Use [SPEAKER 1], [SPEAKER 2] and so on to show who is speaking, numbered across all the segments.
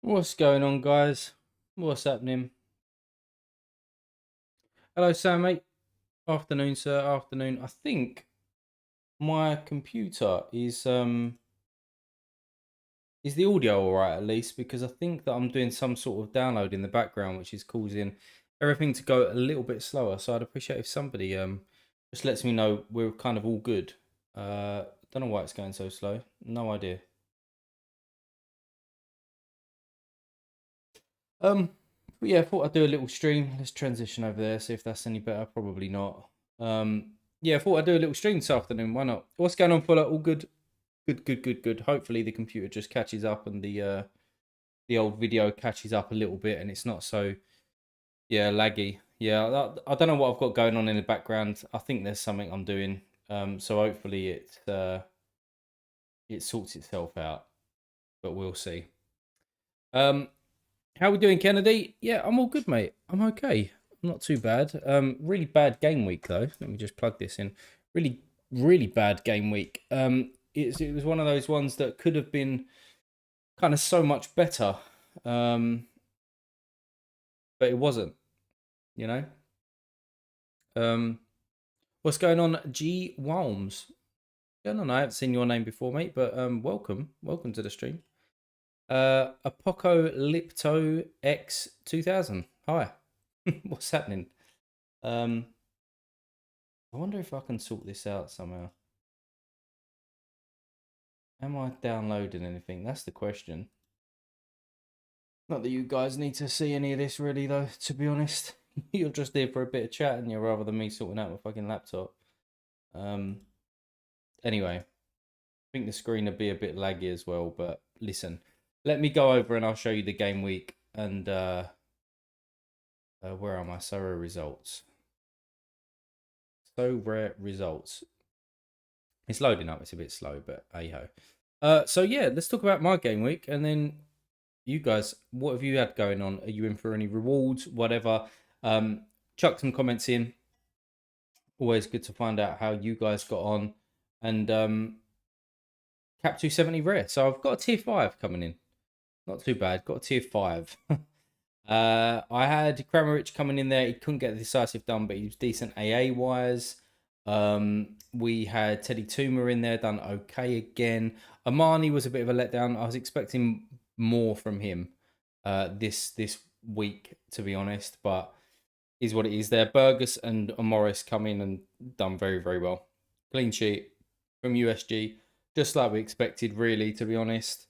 [SPEAKER 1] What's going on, guys? What's happening? Hello, Sam, mate. Afternoon, sir. Afternoon. I think my computer is the audio all right at least, because I think that I'm doing some sort of download in the background, which is causing everything to go a little bit slower. So I'd appreciate if somebody just lets me know we're kind of all good. Don't know why it's going so slow. No idea. Um, but yeah, I thought I'd do a little stream. Let's transition over there, see if that's any better. Probably not. Yeah, I thought I'd do a little stream this afternoon. Why not? What's going on, Fuller? All good? Good, good, good, good. Hopefully the computer just catches up and the old video catches up a little bit and it's not so laggy. Yeah, I don't know what I've got going on in the background. I think there's something I'm doing. So hopefully it sorts itself out, but we'll see. How we doing, Kennedy? Yeah, I'm all good, mate. I'm okay. Not too bad. Really bad game week though. Let me just plug this in. Really, really bad game week. It was one of those ones that could have been kind of so much better, but it wasn't. You know. Um, what's going on, G Walms? Going on? I haven't seen your name before, mate, but welcome to the stream. Apocalypto X 2000. Hi. What's happening? I wonder if I can sort this out somehow. Am I downloading anything? That's the question. Not that you guys need to see any of this really though, to be honest. You're just there for a bit of chat and you're rather than me sorting out my fucking laptop. Anyway, I think the screen will be a bit laggy as well, but listen. Let me go over and I'll show you the game week and where are my Sorare results? Sorare results. It's loading up. It's a bit slow, but hey ho. So yeah, let's talk about my game week, and then you guys, what have you had going on? Are you in for any rewards, whatever? Chuck some comments in. Always good to find out how you guys got on. And Cap 270 rare. So I've got a tier 5 coming in. Not too bad. Got a tier 5. I had Kramaric coming in there. He couldn't get the decisive done, but he was decent AA wise. We had Teddy Toomer in there, done okay again. Amani was a bit of a letdown. I was expecting more from him this week, to be honest, but is what it is there. Burgess and Morris come in and done very, very well. Clean sheet from USG, just like we expected, really, to be honest.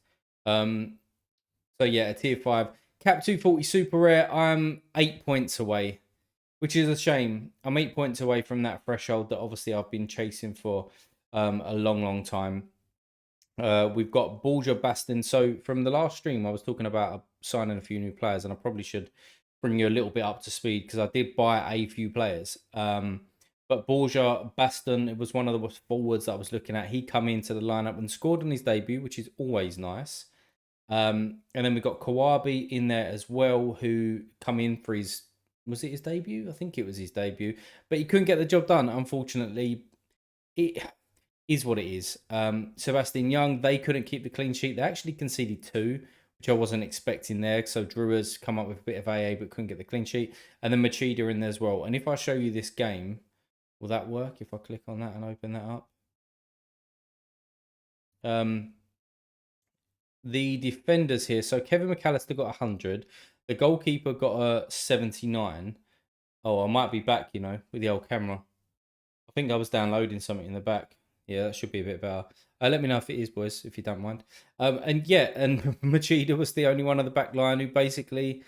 [SPEAKER 1] So yeah, a tier 5. Cap 240 super rare. I'm 8 points away, which is a shame. I'm 8 points away from that threshold that obviously I've been chasing for a long, long time. We've got Borja Baston. So from the last stream, I was talking about signing a few new players, and I probably should bring you a little bit up to speed because I did buy a few players. But Borja Baston, it was one of the forwards that I was looking at. He come into the lineup and scored on his debut, which is always nice. And then we've got Kawabi in there as well, who come in for his, was it his debut? I think it was his debut, but he couldn't get the job done, unfortunately. It is what it is. Sebastian Young, they couldn't keep the clean sheet. They actually conceded 2, which I wasn't expecting there. So Drew has come up with a bit of AA, but couldn't get the clean sheet. And then Machida in there as well. And if I show you this game, will that work if I click on that and open that up? The defenders here. So Kevin McAllister got 100. The goalkeeper got a 79. Oh, I might be back, you know, with the old camera. I think I was downloading something in the back. Yeah, that should be a bit better. Let me know if it is, boys, if you don't mind. And yeah, and Machida was the only one of the back line who basically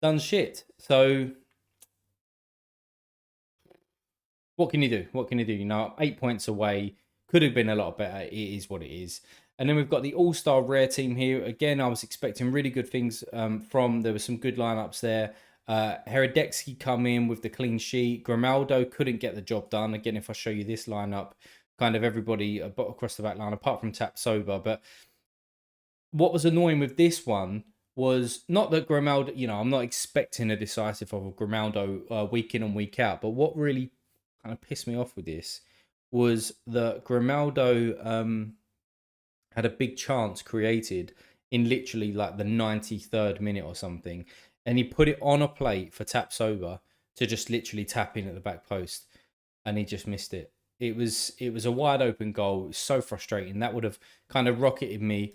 [SPEAKER 1] done shit. So what can you do? What can you do? You know, 8 points away. Could have been a lot better. It is what it is. And then we've got the all-star rare team here. Again, I was expecting really good things from. There were some good lineups there. Herodetsky come in with the clean sheet. Grimaldo couldn't get the job done. Again, if I show you this lineup, kind of everybody across the back line, apart from Tap Sober. But what was annoying with this one was not that Grimaldo, you know, I'm not expecting a decisive of Grimaldo week in and week out. But what really kind of pissed me off with this was that Grimaldo had a big chance created in literally like the 93rd minute or something, and he put it on a plate for Tapsoba to just literally tap in at the back post, and he just missed it. It was a wide open goal. It was so frustrating. That would have kind of rocketed me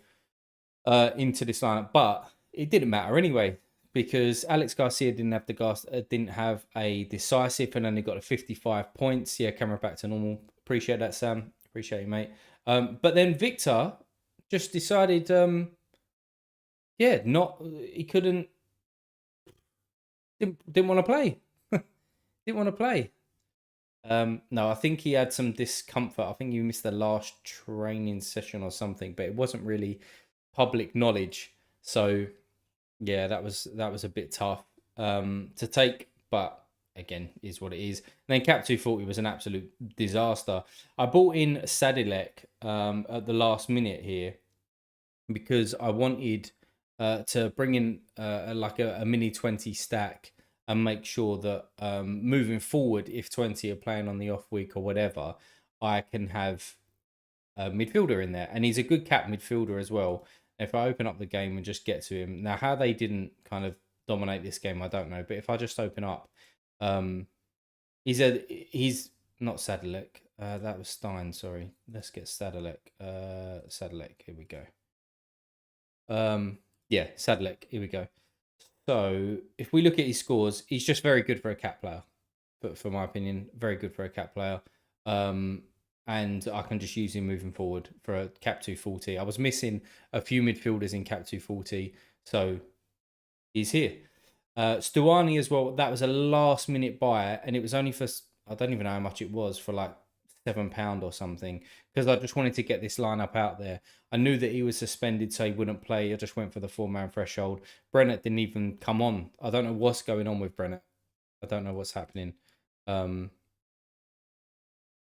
[SPEAKER 1] into this lineup, but it didn't matter anyway because Alex Garcia didn't have a decisive and only got a 55 points. Yeah, camera back to normal. Appreciate that, Sam. Appreciate you, mate. But then Victor just decided, yeah, not he couldn't didn't want to play. Didn't want to play. No, I think he had some discomfort. I think you missed the last training session or something, but it wasn't really public knowledge. So yeah, that was a bit tough to take, but again, is what it is. And then Cap 240 was an absolute disaster. I bought in Sadilek at the last minute here because I wanted to bring in like a mini 20 stack and make sure that moving forward, if 20 are playing on the off week or whatever, I can have a midfielder in there. And he's a good cap midfielder as well. If I open up the game and just get to him. Now, how they didn't kind of dominate this game, I don't know. But if I just open up, he's not Sadilek. That was Stein, sorry. Let's get Sadilek. Sadilek, here we go. Yeah, Sadilek, here we go. So if we look at his scores, he's just very good for a cap player. But for my opinion, very good for a cap player. And I can just use him moving forward for a cap 240. I was missing a few midfielders in cap 240, so he's here. Stuani as well. That was a last minute buy, and it was only for I don't even know how much it was for like £7 or something because I just wanted to get this lineup out there. I knew that he was suspended, so he wouldn't play. I just went for the 4-man threshold. Brennett didn't even come on. I don't know what's going on with Brennett. I don't know what's happening.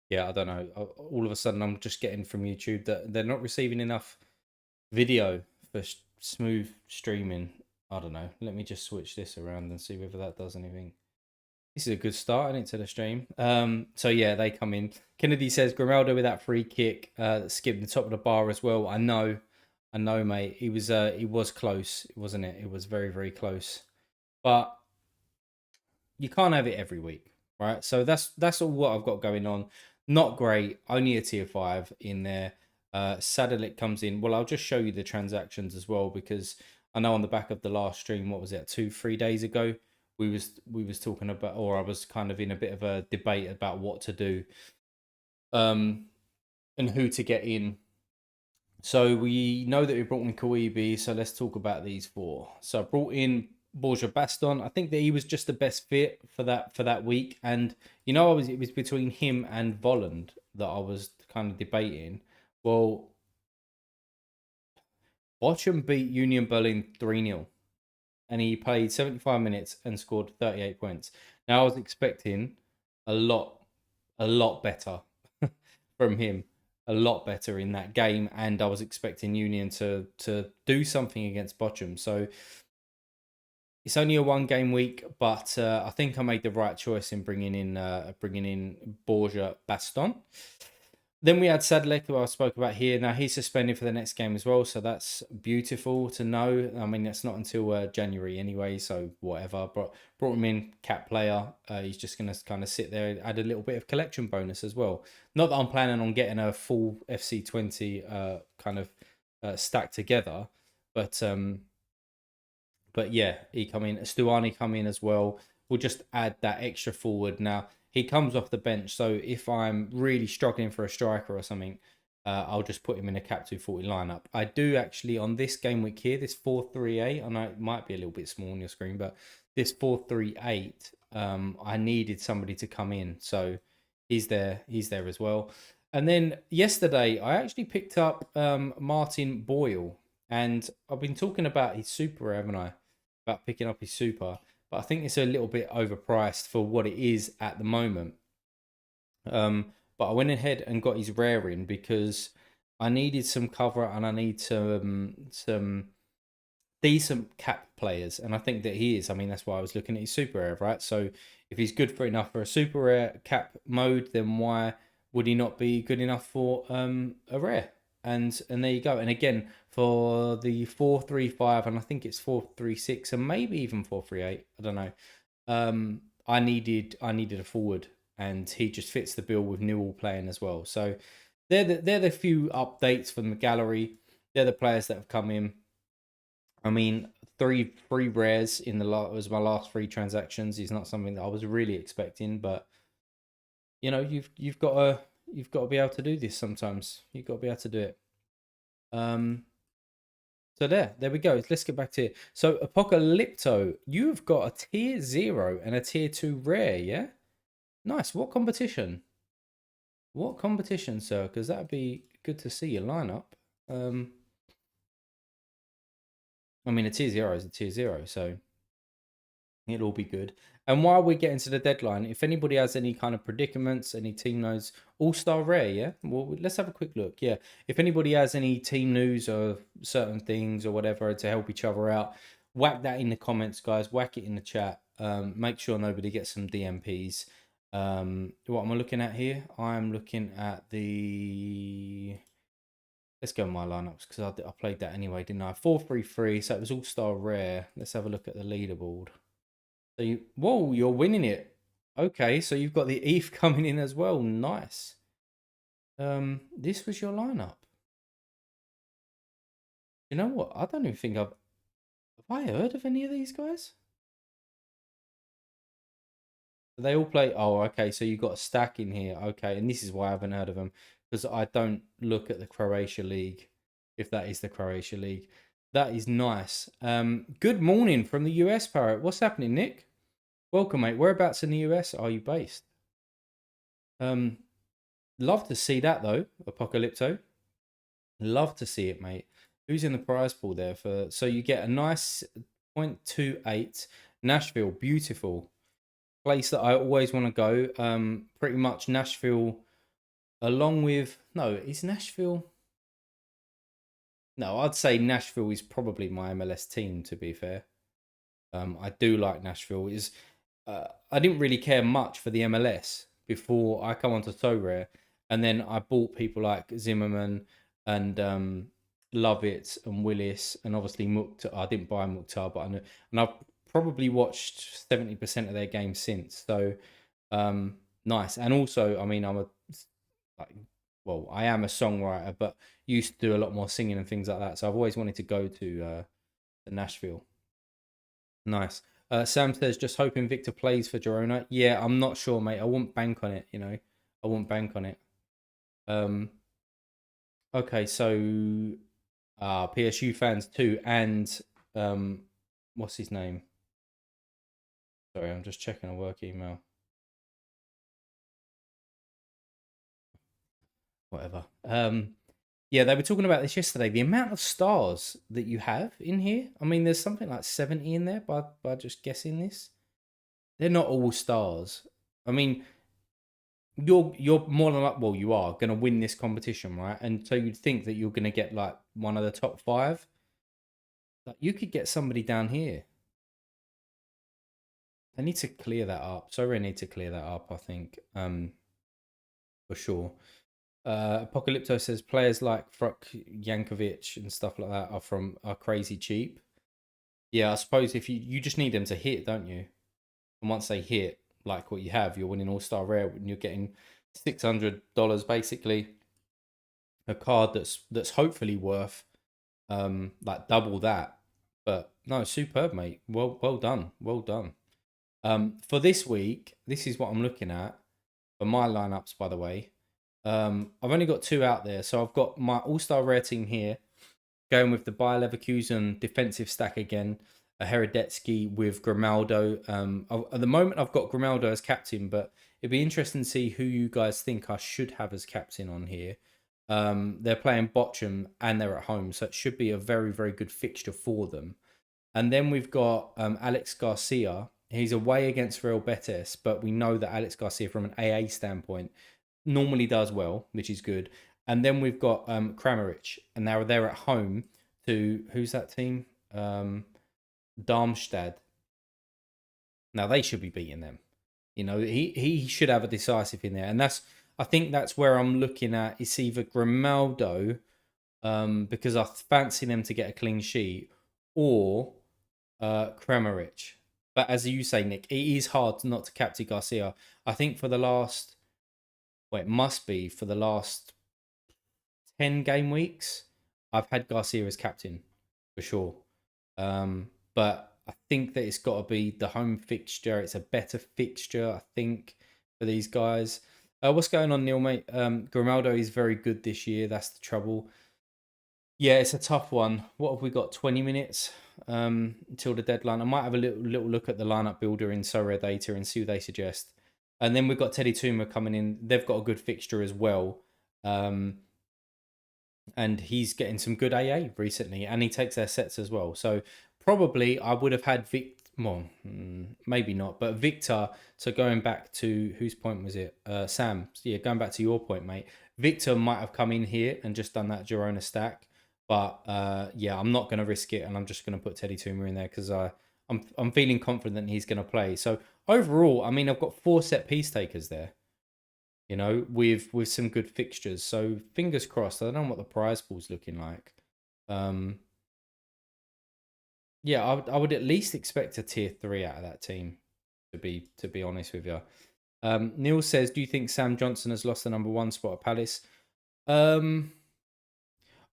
[SPEAKER 1] Yeah, I don't know. All of a sudden, I'm just getting from YouTube that they're not receiving enough video for smooth streaming. I don't know. Let me just switch this around and see whether that does anything. This is a good start, isn't it, to the stream? So yeah, they come in. Kennedy says Grimaldo with that free kick, skipped the top of the bar as well. I know, mate. He was close, wasn't it? It was very, very close. But you can't have it every week, right? So that's all what I've got going on. Not great. Only a tier 5 in there. Sadalik comes in. Well, I'll just show you the transactions as well because I know on the back of the last stream, what was it, 2-3 days ago, we was talking about, or I was kind of in a bit of a debate about what to do, and who to get in. So we know that we brought in Kawhibi, so let's talk about these 4. So I brought in Borja Baston. I think that he was just the best fit for that week, and it was between him and Volland that I was kind of debating. Well, Bochum beat Union Berlin 3-0, and he played 75 minutes and scored 38 points. Now I was expecting a lot better from him. A lot better in that game, and I was expecting Union to do something against Bochum. So it's only a 1-game week, but I think I made the right choice in bringing in Borja Baston. Then we had Sadlek, who I spoke about here. Now he's suspended for the next game as well, so that's beautiful to know. I mean, that's not until January anyway, so whatever. But brought him in, cap player. He's just going to kind of sit there and add a little bit of collection bonus as well. Not that I'm planning on getting a full FC20 kind of stack together, but yeah, he come in. Stuani come in as well. We'll just add that extra forward now. He comes off the bench, so if I'm really struggling for a striker or something, I'll just put him in a cap 240 lineup. I do actually, on this game week here, this 4-3-8, I know it might be a little bit small on your screen, but this 4-3-8, I needed somebody to come in, so he's there as well. And then yesterday, I actually picked up Martin Boyle, and I've been talking about his super, haven't I? About picking up his super. But I think it's a little bit overpriced for what it is at the moment. But I went ahead and got his rare in because I needed some cover and I need some decent cap players, and I think that he is. I mean, that's why I was looking at his super rare, right? So if he's good for enough for a super rare cap mode, then why would he not be good enough for a rare? and there you go. And again, for the 4-3-5, and I think it's 4-3-6, and maybe even 4-3-8. I don't know. I needed a forward, and he just fits the bill with Newell playing as well. So they're the few updates from the gallery. They're the players that have come in. I mean, three rares in the was my last three transactions. Is not something that I was really expecting, but you've got to be able to do this sometimes. You've got to be able to do it. Um, so there we go. Let's get back to it. So Apocalypto, you've got a tier 0 and a tier 2 rare, yeah? Nice. What competition? What competition, sir? Because that'd be good to see your lineup. Um, I mean, a tier 0 is a tier 0, so it'll all be good. And while we're getting to the deadline, if anybody has any kind of predicaments, any team notes, all-star rare, yeah? Well, let's have a quick look. Yeah. If anybody has any team news or certain things or whatever to help each other out, whack that in the comments, guys. Whack it in the chat. Make sure nobody gets some DMPs. What am I looking at here? I'm looking at the... Let's go with my lineups because I played that anyway, didn't I? 4-3-3, so it was all-star rare. Let's have a look at the leaderboard. So whoa, you're winning it. Okay, so you've got the ETH coming in as well. Nice. This was your lineup. You know what? I don't even think have I heard of any of these guys? They all play. Oh, okay. So you got a stack in here. Okay, and this is why I haven't heard of them because I don't look at the Croatia League. If that is the Croatia League, that is nice. Good morning from the US, Parrot. What's happening, Nick? Welcome, mate. Whereabouts in the US are you based? Love to see that though, Apocalypto. Love to see it, mate. Who's in the prize pool there for? So you get a nice 0.28 Nashville, beautiful place that I always want to go. Pretty much Nashville, along with is Nashville? No, I'd say Nashville is probably my MLS team. To be fair, I do like Nashville. I didn't really care much for the MLS before I come onto Sorare, and then I bought people like Zimmerman and Lovett and Willis, and obviously Mukhtar. I didn't buy Mukhtar, but I know, and I've probably watched 70% of their games since. So nice, and also, I mean, like, I am a songwriter, but used to do a lot more singing and things like that. So I've always wanted to go to Nashville. Nice. Sam says, just hoping Victor plays for Girona. Yeah, I'm not sure, mate. I won't bank on it, I won't bank on it. Okay, so PSU fans too, and what's his name? Sorry, I'm just checking a work email. Whatever. Yeah, they were talking about this yesterday. The amount of stars that you have in here. I mean, there's something like 70 in there by just guessing this. They're not all stars. I mean, you're more than like, well, you are gonna win this competition, right? And so you'd think that you're gonna get like one of the top 5. Like you could get somebody down here. They need to clear that up. Sorry, I need to clear that up. I think, for sure. Apocalypto says players like Fruk Yankovic and stuff like that are crazy cheap. Yeah, I suppose if you just need them to hit, don't you? And once they hit, like what you have, you're winning All-Star Rare and you're getting $600 basically. A card that's hopefully worth like double that. But no, superb, mate. Well done. Well done. For this week, this is what I'm looking at for my lineups, by the way. I've only got 2 out there, so I've got my All-Star Rare team here, going with the Bayer Leverkusen defensive stack again, a Herodetsky with Grimaldo. At the moment, I've got Grimaldo as captain, but it'd be interesting to see who you guys think I should have as captain on here. They're playing Bochum and they're at home, so it should be a very, very good fixture for them. And then we've got Alex Garcia. He's away against Real Betis, but we know that Alex Garcia, from an AA standpoint, normally does well, which is good. And then we've got Kramaric, and now they're at home to who's that team? Darmstadt. Now they should be beating them. He should have a decisive in there, and I think that's where I'm looking at. It's either Grimaldo because I fancy them to get a clean sheet, or Kramaric. But as you say, Nick, it is hard not to captain Garcia. I think for the last, well, it must be for the last 10 game weeks, I've had Garcia as captain for sure. But I think that it's got to be the home fixture. It's a better fixture, I think, for these guys. What's going on, Neil, mate? Grimaldo is very good this year. That's the trouble. Yeah, it's a tough one. What have we got? 20 minutes until the deadline. I might have a little look at the lineup builder in Sorare data and see what they suggest. And then we've got Teddy Tuma coming in. They've got a good fixture as well. And he's getting some good AA recently, and he takes their sets as well. So probably I would have had well, maybe not, but Victor. So going back to whose point was it? Sam. Yeah, going back to your point, mate. Victor might have come in here and just done that Girona stack, but yeah, I'm not going to risk it, and I'm just going to put Teddy Toomer in there because I'm feeling confident he's going to play. So overall, I mean, I've got 4 set piece takers there, you know, with some good fixtures. So fingers crossed. I don't know what the prize pool's looking like. Yeah, I would at least expect a tier 3 out of that team. To be honest with you, Neil says, "Do you think Sam Johnson has lost the #1 spot at Palace?" I'm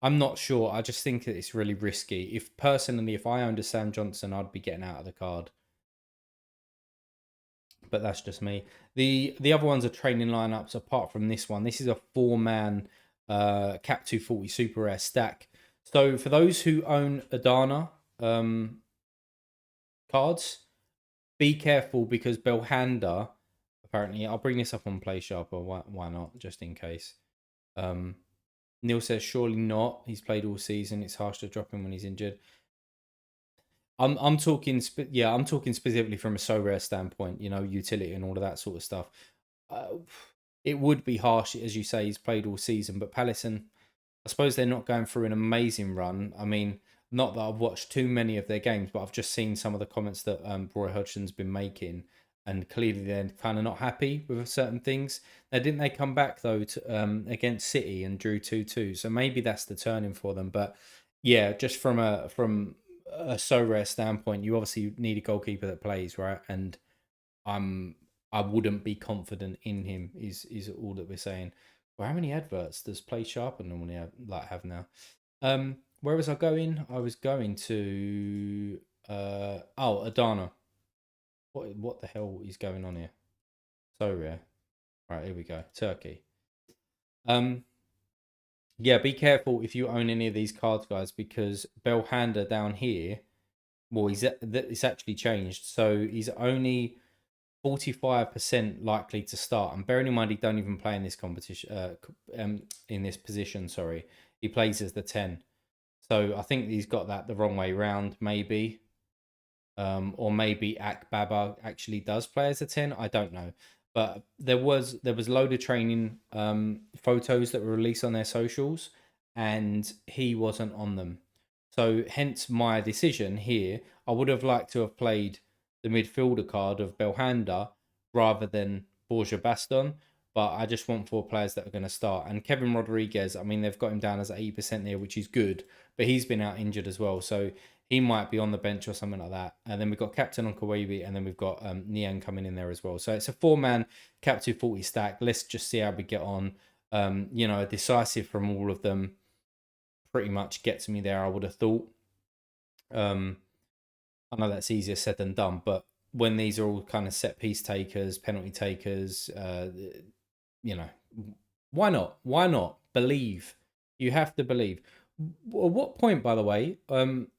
[SPEAKER 1] not sure. I just think that it's really risky. If personally, if I owned a Sam Johnson, I'd be getting out of the card. But that's just me. The other ones are training lineups. Apart from this one, this is a 4-man Cap 240 Super Rare stack. So for those who own Adana cards, be careful because Belhanda, apparently, I'll bring this up on Play Sharp, or why not, just in case. Neil says surely not. He's played all season. It's harsh to drop him when he's injured. I'm talking I'm talking specifically from a so rare standpoint, you know, utility and all of that sort of stuff. It would be harsh, as you say, he's played all season, but Pallison, I suppose they're not going through an amazing run. I mean, not that I've watched too many of their games, but I've just seen some of the comments that Roy Hodgson's been making, and clearly they're kind of not happy with certain things. Now, didn't they come back though to, against City and drew 2-2? So maybe that's the turning for them. But yeah, just from a so rare standpoint, you obviously need a goalkeeper that plays, right? And I wouldn't be confident in him. Is all that we're saying. Well, how many adverts does Play Sharper normally have now? Where was I going? I was going to Adana. What the hell is going on here? So rare. Right, here we go. Turkey. Yeah, be careful if you own any of these cards, guys, because Belhanda down here, well, it's actually changed. So he's only 45% likely to start. And bearing in mind, he don't even play in this competition, in this position, sorry. He plays as the 10. So I think he's got that the wrong way round, maybe. Or maybe Akbaba actually does play as a 10. I don't know. But there was a load of training photos that were released on their socials, and he wasn't on them. So hence my decision here. I would have liked to have played the midfielder card of Belhanda rather than Borja Baston. But I just want 4 players that are going to start. And Kevin Rodriguez, I mean, they've got him down as 80% there, which is good. But he's been out injured as well. So he might be on the bench or something like that. And then we've got Captain on Kawaii, and then we've got Nian coming in there as well. So it's a 4-man Cap 240 stack. Let's just see how we get on. You know, a decisive from all of them pretty much gets me there, I would have thought. I know that's easier said than done, but when these are all kind of set piece takers, penalty takers, you know, why not? Why not? Believe. You have to believe. At what point, by the way,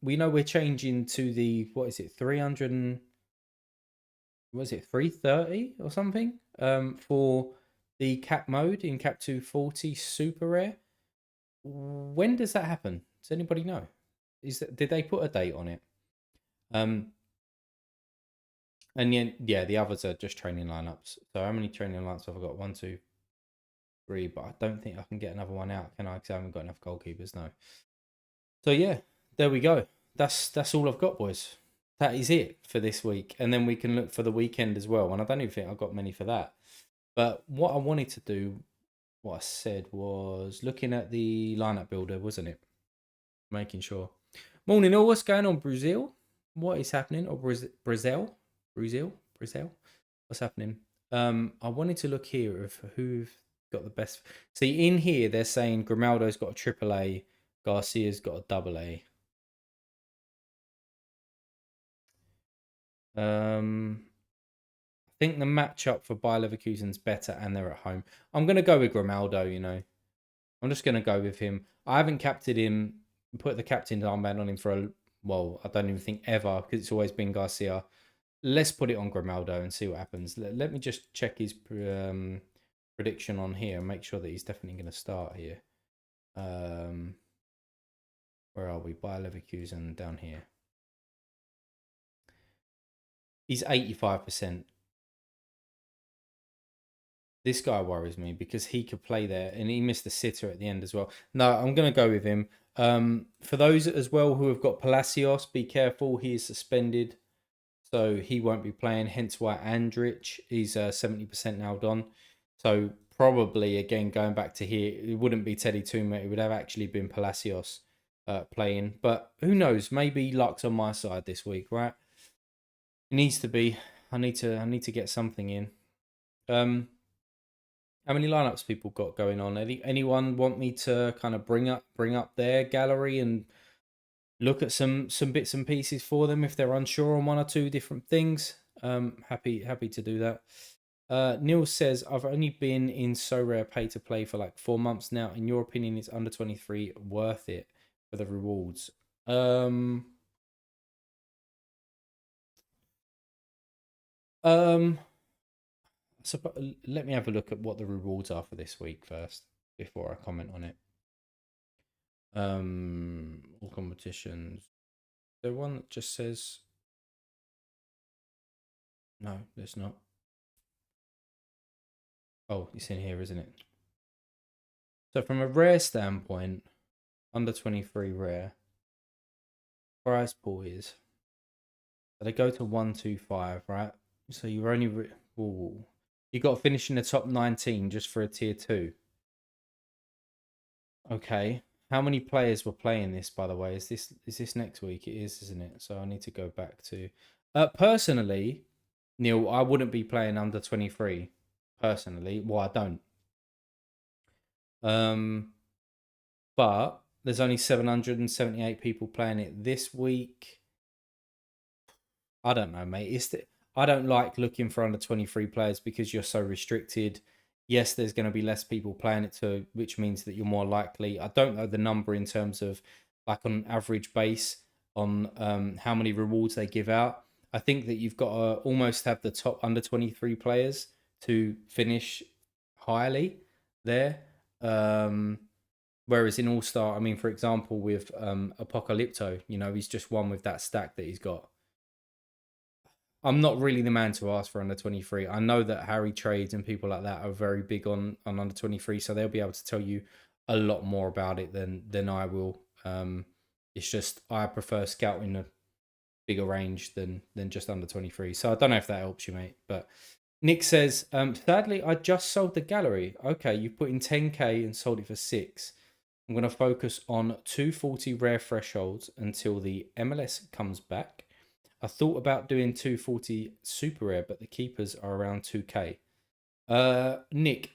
[SPEAKER 1] we know we're changing to the, what is it, 300 and, was it 330 or something? For the cap mode in Cap 240 super rare. When does that happen? Does anybody know? Did they put a date on it? And yeah, the others are just training lineups. So how many training lineups have I got? 1, 2, 3. But I don't think I can get another one out, can I? Because I haven't got enough goalkeepers. No. So yeah, there we go. That's all I've got, boys. That is it for this week, and then we can look for the weekend as well. And I don't even think I've got many for that. But what I wanted to do what I said was looking at the lineup builder, wasn't it? Making sure. Morning, all. What's going on, Brazil? What is happening? Or Brazil? What's happening? I wanted to look here of who've got the best. See, in here they're saying Grimaldo's got a triple A, Garcia's got a double A. I think the matchup for Bayer Leverkusen's better, and they're at home. I'm gonna go with Grimaldo. I'm just gonna go with him. I haven't captained him, put the captain's armband on him for well, I don't even think ever, because it's always been Garcia. Let's put it on Grimaldo and see what happens. Let me just check his prediction on here and make sure that he's definitely going to start here. Where are we? Bayer Leverkusen down here. He's 85%. This guy worries me because he could play there and he missed the sitter at the end as well. No, I'm going to go with him. For those as well who have got Palacios, be careful. He is suspended, so he won't be playing. Hence why Andrich is 70% nailed on. So probably, again, going back to here, it wouldn't be Teddy Tuma. It would have actually been Palacios playing. But who knows? Maybe luck's on my side this week, right? It needs to be. I need to get something in. How many lineups people got going on? Anyone want me to kind of bring up their gallery and look at some bits and pieces for them if they're unsure on one or two different things? Happy to do that. Neil says, I've only been in Sorare pay to play for like 4 months now. In your opinion, is under 23 worth it for the rewards? So let me have a look at what the rewards are for this week first before I comment on it. All competitions. The one that just says no, there's not. Oh, it's in here, isn't it? So from a rare standpoint, under 23 rare, prize pool is. So they go to 125, right? So you're only you got to finish in the top 19 just for a tier 2. Okay. How many players were playing this, by the way? Is this next week? It is, isn't it? So I need to go back to personally, Neil, I wouldn't be playing under 23. Personally. Well, I don't. But there's only 778 people playing it this week. I don't know, mate. I don't like looking for under 23 players because you're so restricted. Yes, there's going to be less people playing it too, which means that you're more likely. I don't know the number in terms of like on average base on how many rewards they give out. I think that you've got to almost have the top under 23 players to finish highly there. Whereas in All Star, I mean, for example, with Apocalypto, he's just one with that stack that he's got. I'm not really the man to ask for under 23. I know that Harry Trades and people like that are very big on under 23, so they'll be able to tell you a lot more about it than I will. It's just I prefer scouting a bigger range than just under 23. So I don't know if that helps you, mate. But Nick says, sadly, I just sold the gallery. Okay, you put in 10k and sold it for 6. I'm going to focus on 240 rare thresholds until the MLS comes back. I thought about doing 240 super rare, but the keepers are around 2k. Nick,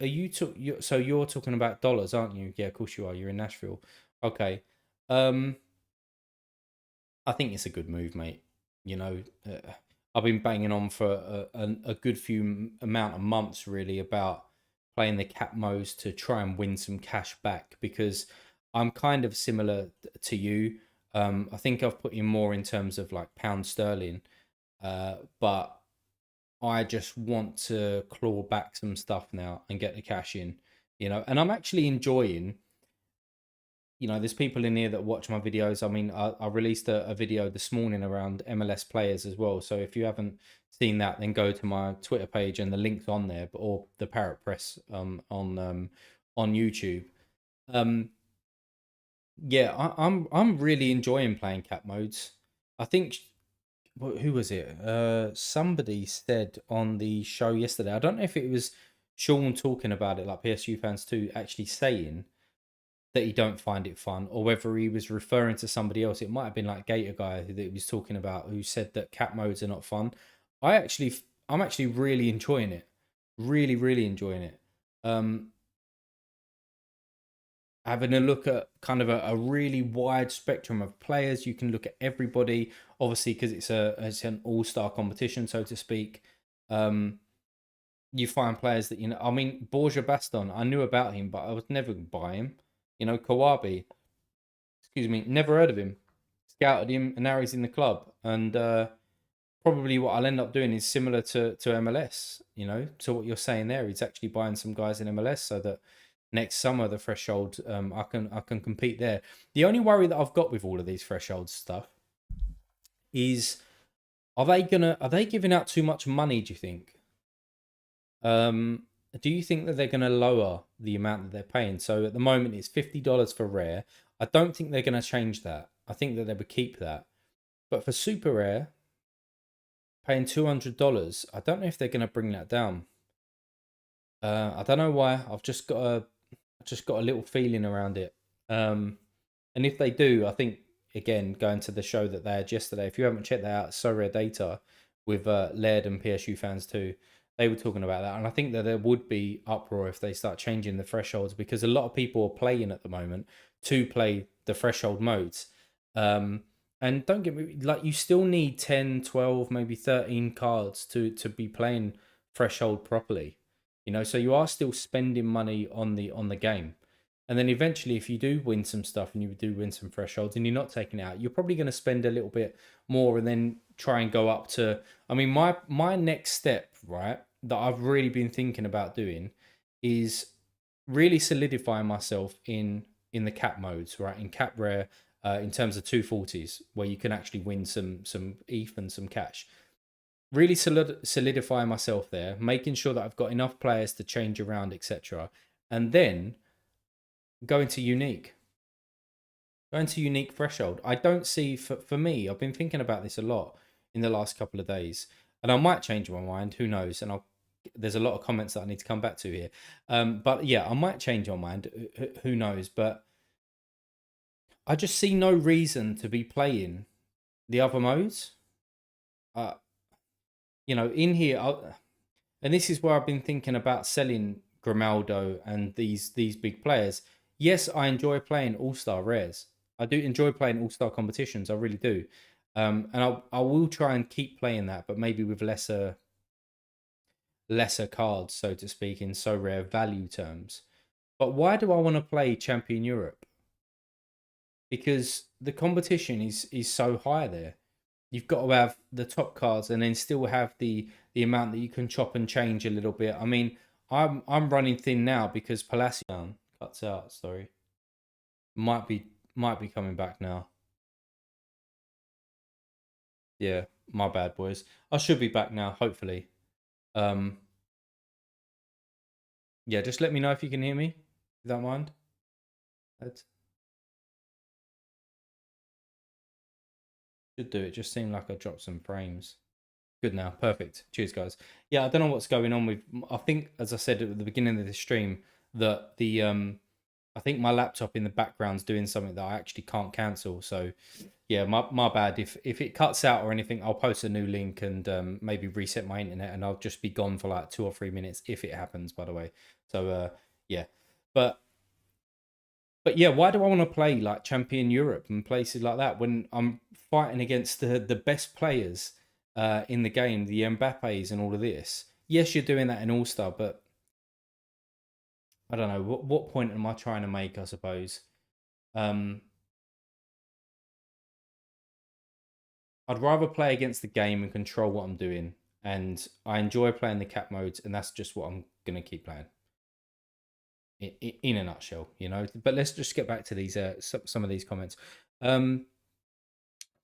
[SPEAKER 1] so you're talking about dollars, aren't you? Yeah, of course you are. You're in Nashville. Okay. I think it's a good move, mate. I've been banging on for a good few amount of months really about playing the cap modes to try and win some cash back because I'm kind of similar to you. I think I've put in more in terms of like pound sterling, but I just want to claw back some stuff now and get the cash in, and I'm actually enjoying. There's people in here that watch my videos. I mean, I released a video this morning around MLS players as well. So if you haven't seen that, then go to my Twitter page and the link's on there, or the Parrot Press on YouTube. Yeah, I'm really enjoying playing cap modes. I think who was it? Somebody said on the show yesterday. I don't know if it was Sean talking about it, like PSU fans too, actually saying that he don't find it fun, or whether he was referring to somebody else. It might have been like Gator Guy that he was talking about, who said that cat modes are not fun. I'm actually really enjoying it, really enjoying it. Um, Having a look at kind of a really wide spectrum of players. You can look at everybody, obviously, because it's an all-star competition, so to speak. You find players that, I mean, Borja Baston, I knew about him, but I was never going to buy him. Kawabi, excuse me, never heard of him. Scouted him, and now he's in the club. And probably what I'll end up doing is similar to MLS, to what you're saying there. He's actually buying some guys in MLS so that next summer the threshold, I can compete there. The only worry that I've got with all of these threshold stuff is, are they giving out too much money, do you think? Do you think that they're gonna lower the amount that they're paying? So at the moment it's $50 for rare. I don't think they're gonna change that. I think that they would keep that. But for super rare, paying $200, I don't know if they're gonna bring that down. I don't know why. I've just got a little feeling around it. And if they do, I think, again, going to the show that they had yesterday, if you haven't checked that out, Sorare Data with Laird and PSU fans too, they were talking about that. And I think that there would be uproar if they start changing the thresholds, because a lot of people are playing at the moment to play the threshold modes. And don't get me, like, you still need 10, 12, maybe 13 cards to be playing threshold properly. So you are still spending money on the game. And then eventually, if you do win some stuff and you do win some thresholds and you're not taking it out, you're probably going to spend a little bit more and then try and go up to. I mean, my next step, right, that I've really been thinking about doing is really solidifying myself in the cap modes, right, in cap rare, in terms of 240s, where you can actually win some ETH and some cash. Really solidifying myself there, making sure that I've got enough players to change around, etc. And then going to unique threshold. I don't see, for me, I've been thinking about this a lot in the last couple of days, and I might change my mind, who knows. And there's a lot of comments that I need to come back to here, but yeah, I might change my mind, who knows. But I just see no reason to be playing the other modes. uh in here, and this is where I've been thinking about selling Grimaldo and these big players. Yes, I enjoy playing All-Star rares. I do enjoy playing All-Star competitions. I really do. And I will try and keep playing that, but maybe with lesser cards, so to speak, in so rare value terms. But why do I want to play Champion Europe? Because the competition is so high there. You've got to have the top cards and then still have the amount that you can chop and change a little bit. I mean, I'm running thin now because Palacio cuts out. Sorry, might be coming back now. Yeah, my bad, boys. I should be back now, hopefully. Yeah, just let me know if you can hear me. If you don't mind. Should do it. Just seemed like I dropped some frames. Good now. Perfect. Cheers, guys. Yeah, I don't know what's going on with. I think, as I said at the beginning of the stream, that I think my laptop in the background's doing something that I actually can't cancel. So, yeah, my bad. If it cuts out or anything, I'll post a new link and maybe reset my internet, and I'll just be gone for like 2 or 3 minutes if it happens. By the way, so yeah, but yeah, why do I want to play like Champion Europe and places like that when I'm fighting against the best players in the game, the Mbappes and all of this? Yes, you're doing that in All Star, but I don't know what point am I trying to make? I suppose um, I'd rather play against the game and control what I'm doing, and I enjoy playing the cap modes, and that's just what I'm gonna keep playing. In a nutshell, But let's just get back to these some of these comments.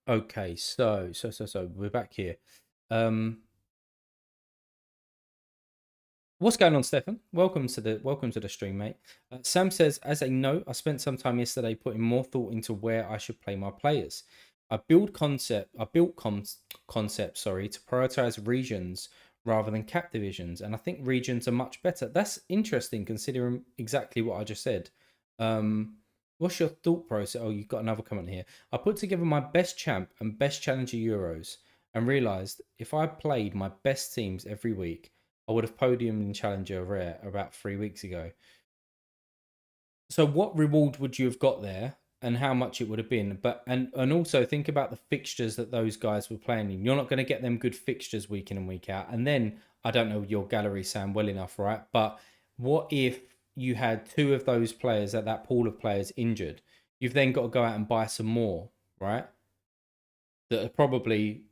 [SPEAKER 1] Okay, so we're back here. What's going on, Stefan? Welcome to the stream, mate. Sam says, as a note, I spent some time yesterday putting more thought into where I should play my players. I built concept, sorry, to prioritize regions rather than cap divisions. And I think regions are much better. That's interesting considering exactly what I just said. What's your thought process? Oh, you've got another comment here. I put together my best champ and best challenger Euros and realized if I played my best teams every week, I would have podiumed in Challenger Rare about 3 weeks ago. So what reward would you have got there and how much it would have been? But and also think about the fixtures that those guys were playing in. You're not going to get them good fixtures week in and week out. And then I don't know your gallery sound well enough, right? But what if you had two of those players at that pool of players injured? You've then got to go out and buy some more, right? That are probably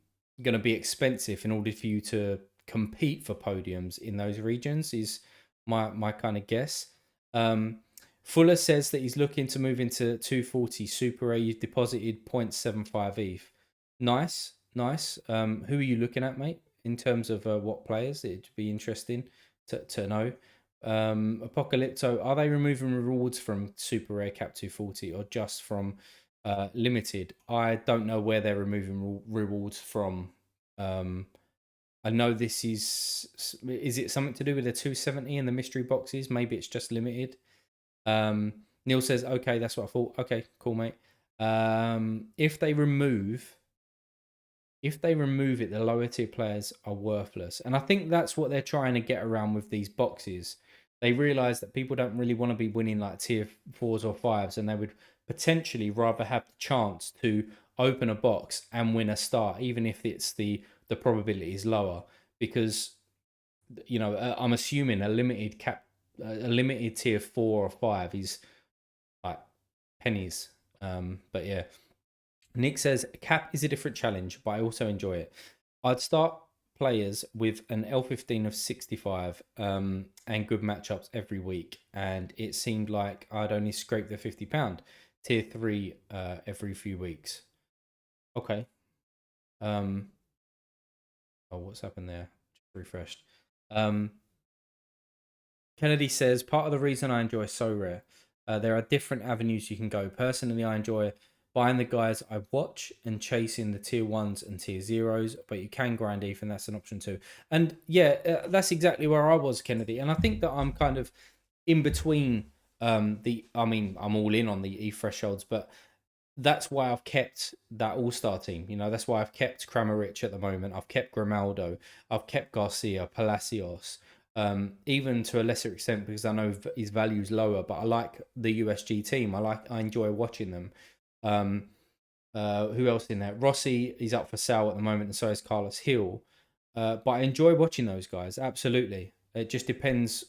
[SPEAKER 1] going to be expensive in order for you to compete for podiums in those regions is my kind of guess. Fuller says that he's looking to move into 240 Super A. You've deposited 0.75 ETH. Nice, nice. Who are you looking at, mate, in terms of what players? It'd be interesting to know. Apocalypto, are they removing rewards from Super Rare Cap 240 or just from limited? I don't know where they're removing rewards from. I know this is it something to do with the 270 and the mystery boxes? Maybe it's just limited. Neil says, okay, that's what I thought. Okay, cool, mate. If they remove it, the lower tier players are worthless. And I think that's what they're trying to get around with these boxes. They realize that people don't really want to be winning like tier 4s or 5s, and they would potentially rather have the chance to open a box and win a start, even if it's the probability is lower. Because, you know, I'm assuming a limited tier 4 or 5 is like pennies. But yeah. Nick says cap is a different challenge, but I also enjoy it. I'd start players with an L15 of 65 and good matchups every week, and it seemed like I'd only scrape the £50 tier 3 every few weeks. Okay. Oh, what's happened there? Just refreshed. Kennedy says, part of the reason I enjoy Sorare, there are different avenues you can go. Personally, I enjoy buying the guys I watch and chasing the tier 1s and tier 0s, but you can grind ETH, and that's an option too. And yeah, that's exactly where I was, Kennedy. And I think that I'm kind of in between I'm all in on the ETH thresholds, but that's why I've kept that all-star team. You know, that's why I've kept Kramaric at the moment. I've kept Grimaldo. I've kept Garcia, Palacios. Even to a lesser extent because I know his value is lower, but I like the USG team. I enjoy watching them. Who else in there? Rossi is up for sale at the moment, and so is Carlos Hill. But I enjoy watching those guys. Absolutely, it just depends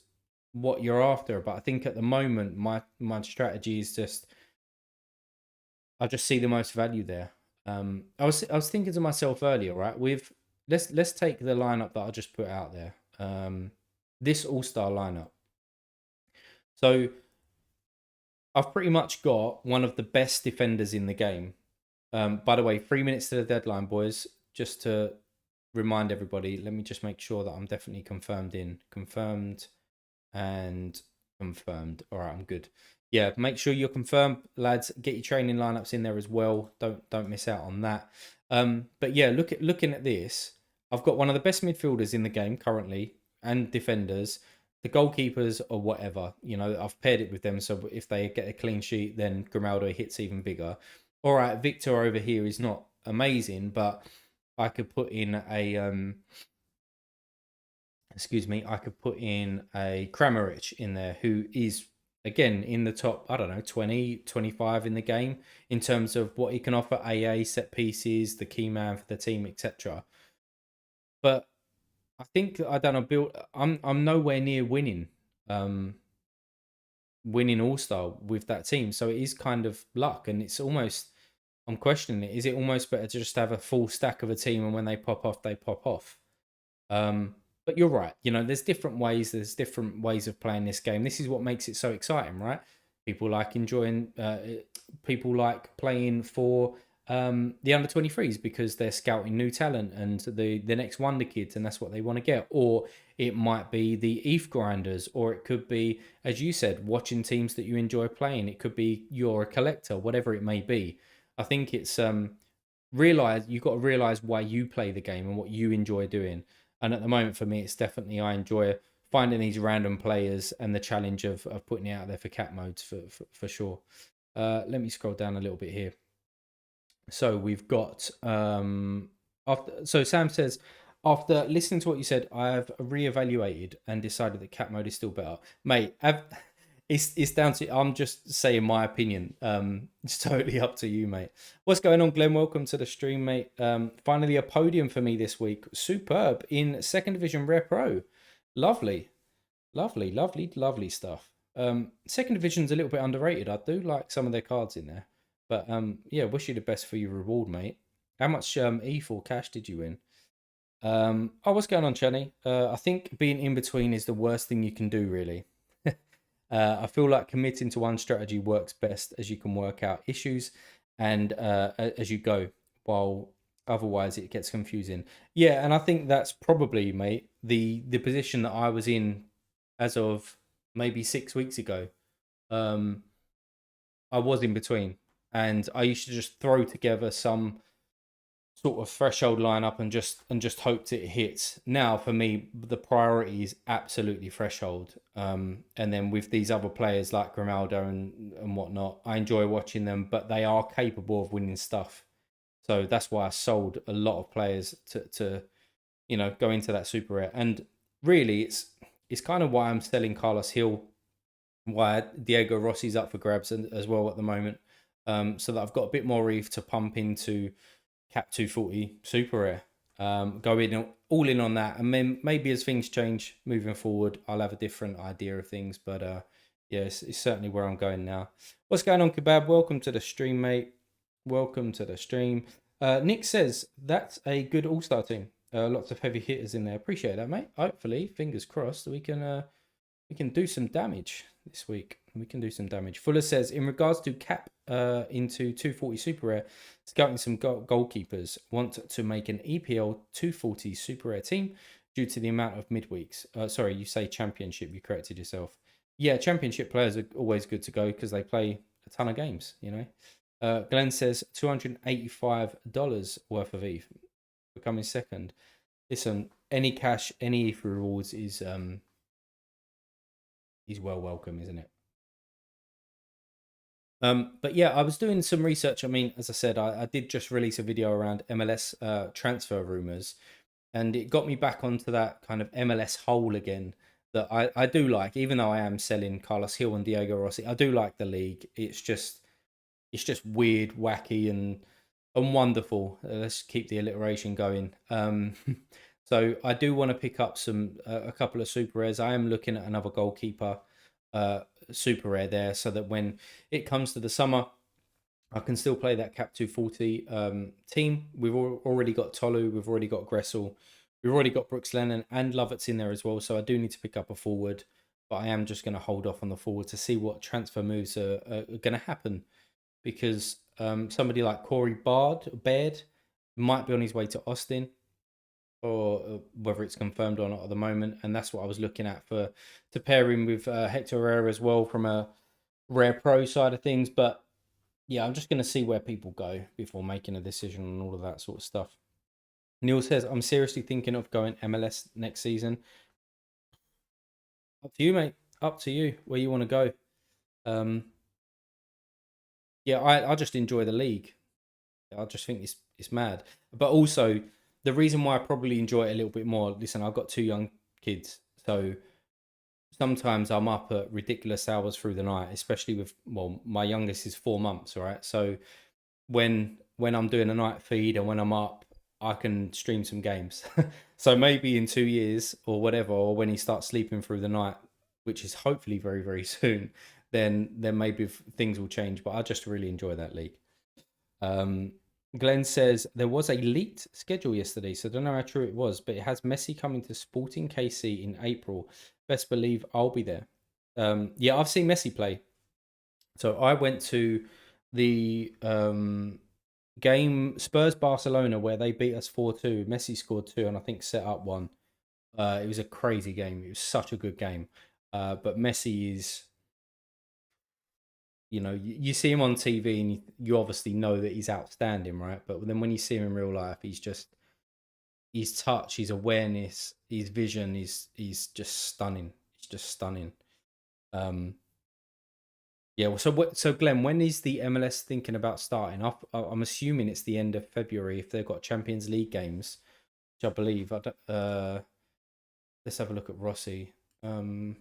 [SPEAKER 1] what you're after. But I think at the moment, my strategy is just I just see the most value there. I was thinking to myself earlier, right? Let's take the lineup that I just put out there. This all-star lineup. So I've pretty much got one of the best defenders in the game. By the way, 3 minutes to the deadline, boys. Just to remind everybody, let me just make sure that I'm definitely confirmed and confirmed. All right, I'm good. Yeah, make sure you're confirmed, lads. Get your training lineups in there as well. Don't miss out on that. But yeah, looking at this, I've got one of the best midfielders in the game currently and defenders. The goalkeepers or whatever, you know, I've paired it with them. So if they get a clean sheet, then Grimaldo hits even bigger. All right, Victor over here is not amazing, but I could put in a I could put in a Kramaric in there who is again in the top, I don't know, 20, 25 in the game in terms of what he can offer AA, set pieces, the key man for the team, etc. But I think I don't know, I'm nowhere near winning All-Star with that team. So it is kind of luck, and it's almost I'm questioning it. Is it almost better to just have a full stack of a team and when they pop off, they pop off? But you're right. You know, there's different ways. There's different ways of playing this game. This is what makes it so exciting, right? People like enjoying. People like playing for the under 23s because they're scouting new talent and the next wonder kids, and that's what they want to get. Or it might be the ETH grinders, or it could be, as you said, watching teams that you enjoy playing. It could be you're a collector, whatever it may be. I think it's you've got to realize why you play the game and what you enjoy doing. And at the moment, for me, it's definitely I enjoy finding these random players and the challenge of putting it out there for cat modes for sure. Let me scroll down a little bit here. So we've got after. So Sam says, after listening to what you said, I have reevaluated and decided that cat mode is still better, mate. It's down to I'm just saying my opinion. It's totally up to you, mate. What's going on, Glenn? Welcome to the stream, mate. Finally a podium for me this week. Superb in second division Rare Pro. Lovely, lovely stuff. Second division's a little bit underrated. I do like some of their cards in there. But yeah, wish you the best for your reward, mate. How much E4 cash did you win? Oh, what's going on, Chenny? I think being in between is the worst thing you can do, really. I feel like committing to one strategy works best as you can work out issues and as you go, while otherwise it gets confusing. Yeah, and I think that's probably, mate, the position that I was in as of maybe 6 weeks ago. Um, I was in between, and I used to just throw together some sort of threshold lineup and just hoped it hits. Now for me, the priority is absolutely threshold. And then with these other players like Grimaldo and whatnot, I enjoy watching them, but they are capable of winning stuff. So that's why I sold a lot of players to go into that super rare. And really, it's kind of why I'm selling Carlos Hill, why Diego Rossi's up for grabs as well at the moment. So that I've got a bit more reef to pump into Cap 240 super rare. Go in all in on that, and then maybe as things change moving forward, I'll have a different idea of things. But yeah, it's certainly where I'm going now. What's going on, Kebab? Welcome to the stream, mate. Welcome to the stream. Nick says that's a good all-star team. Lots of heavy hitters in there. Appreciate that, mate. Hopefully, fingers crossed, we can do some damage this week. We can do some damage. Fuller says, in regards to cap into 240 super rare, scouting some goalkeepers, want to make an EPL 240 super rare team due to the amount of midweeks. Sorry, you say championship. You corrected yourself. Yeah, championship players are always good to go because they play a ton of games, Glenn says $285 worth of ETH becoming second. Listen, any cash, any ETH rewards is well welcome, isn't it? But yeah, I was doing some research. I mean, as I said, I did just release a video around MLS transfer rumors, and it got me back onto that kind of MLS hole again that I do like, even though I am selling Carlos Hill and Diego Rossi. I do like the league. It's just weird, wacky, and wonderful. Let's keep the alliteration going. So I do want to pick up a couple of super rares. I am looking at another goalkeeper uh, super rare there, so that when it comes to the summer, I can still play that Cap 240 team. We've already got Tolu, we've already got Gressel, we've already got Brooks Lennon and Lovett's in there as well. So I do need to pick up a forward, but I am just going to hold off on the forward to see what transfer moves are going to happen, because somebody like Corey Baird might be on his way to Austin, or whether it's confirmed or not at the moment. And that's what I was looking at to pair him with Hector Herrera as well from a rare pro side of things. But yeah, I'm just going to see where people go before making a decision on all of that sort of stuff. Neil says, I'm seriously thinking of going MLS next season. Up to you, mate. Up to you where you want to go. Um, yeah, I just enjoy the league. I just think it's mad. But also, the reason why I probably enjoy it a little bit more, listen, I've got two young kids. So sometimes I'm up at ridiculous hours through the night, especially well, my youngest is 4 months, right? So when I'm doing a night feed and when I'm up, I can stream some games. So maybe in 2 years or whatever, or when he starts sleeping through the night, which is hopefully very, very soon, then maybe things will change. But I just really enjoy that league. Um, Glenn says there was a leaked schedule yesterday, so I don't know how true it was, but it has Messi coming to Sporting KC in April. Best believe I'll be there. Yeah, I've seen Messi play. So I went to the game Spurs Barcelona where they beat us 4-2. Messi scored two and I think set up one. It was a crazy game. It was such a good game. But Messi is, you see him on TV and you obviously know that he's outstanding, right? But then when you see him in real life, his touch, his awareness, his vision is just stunning. It's just stunning. Um, yeah. Well, so Glenn, when is the MLS thinking about starting? I'm assuming it's the end of February if they've got Champions League games, which I believe. Let's have a look at Rossi. What am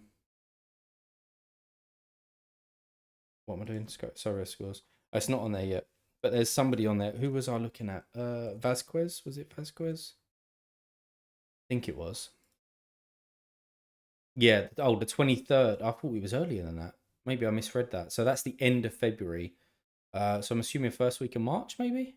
[SPEAKER 1] I doing? Sorry, scores. It's not on there yet, but there's somebody on there. Who was I looking at? Vasquez. Was it Vasquez? I think it was. Yeah. Oh, the 23rd. I thought it was earlier than that. Maybe I misread that. So that's the end of February. So I'm assuming first week of March, maybe.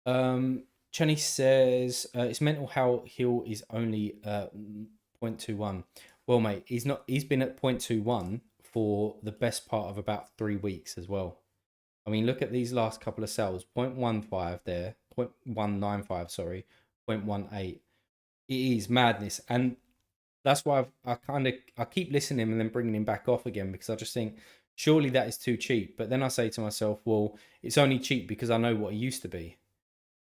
[SPEAKER 1] Chenny says it's mental how Hill is only 0.21. Well, mate, he's not. He's been at 0.21 for the best part of about 3 weeks as well. I mean, look at these last couple of sales. 0.15 there, 0.195, sorry, 0.18. It is madness, and that's why I keep listening and then bringing him back off again because I just think surely that is too cheap. But then I say to myself, well, it's only cheap because I know what he used to be.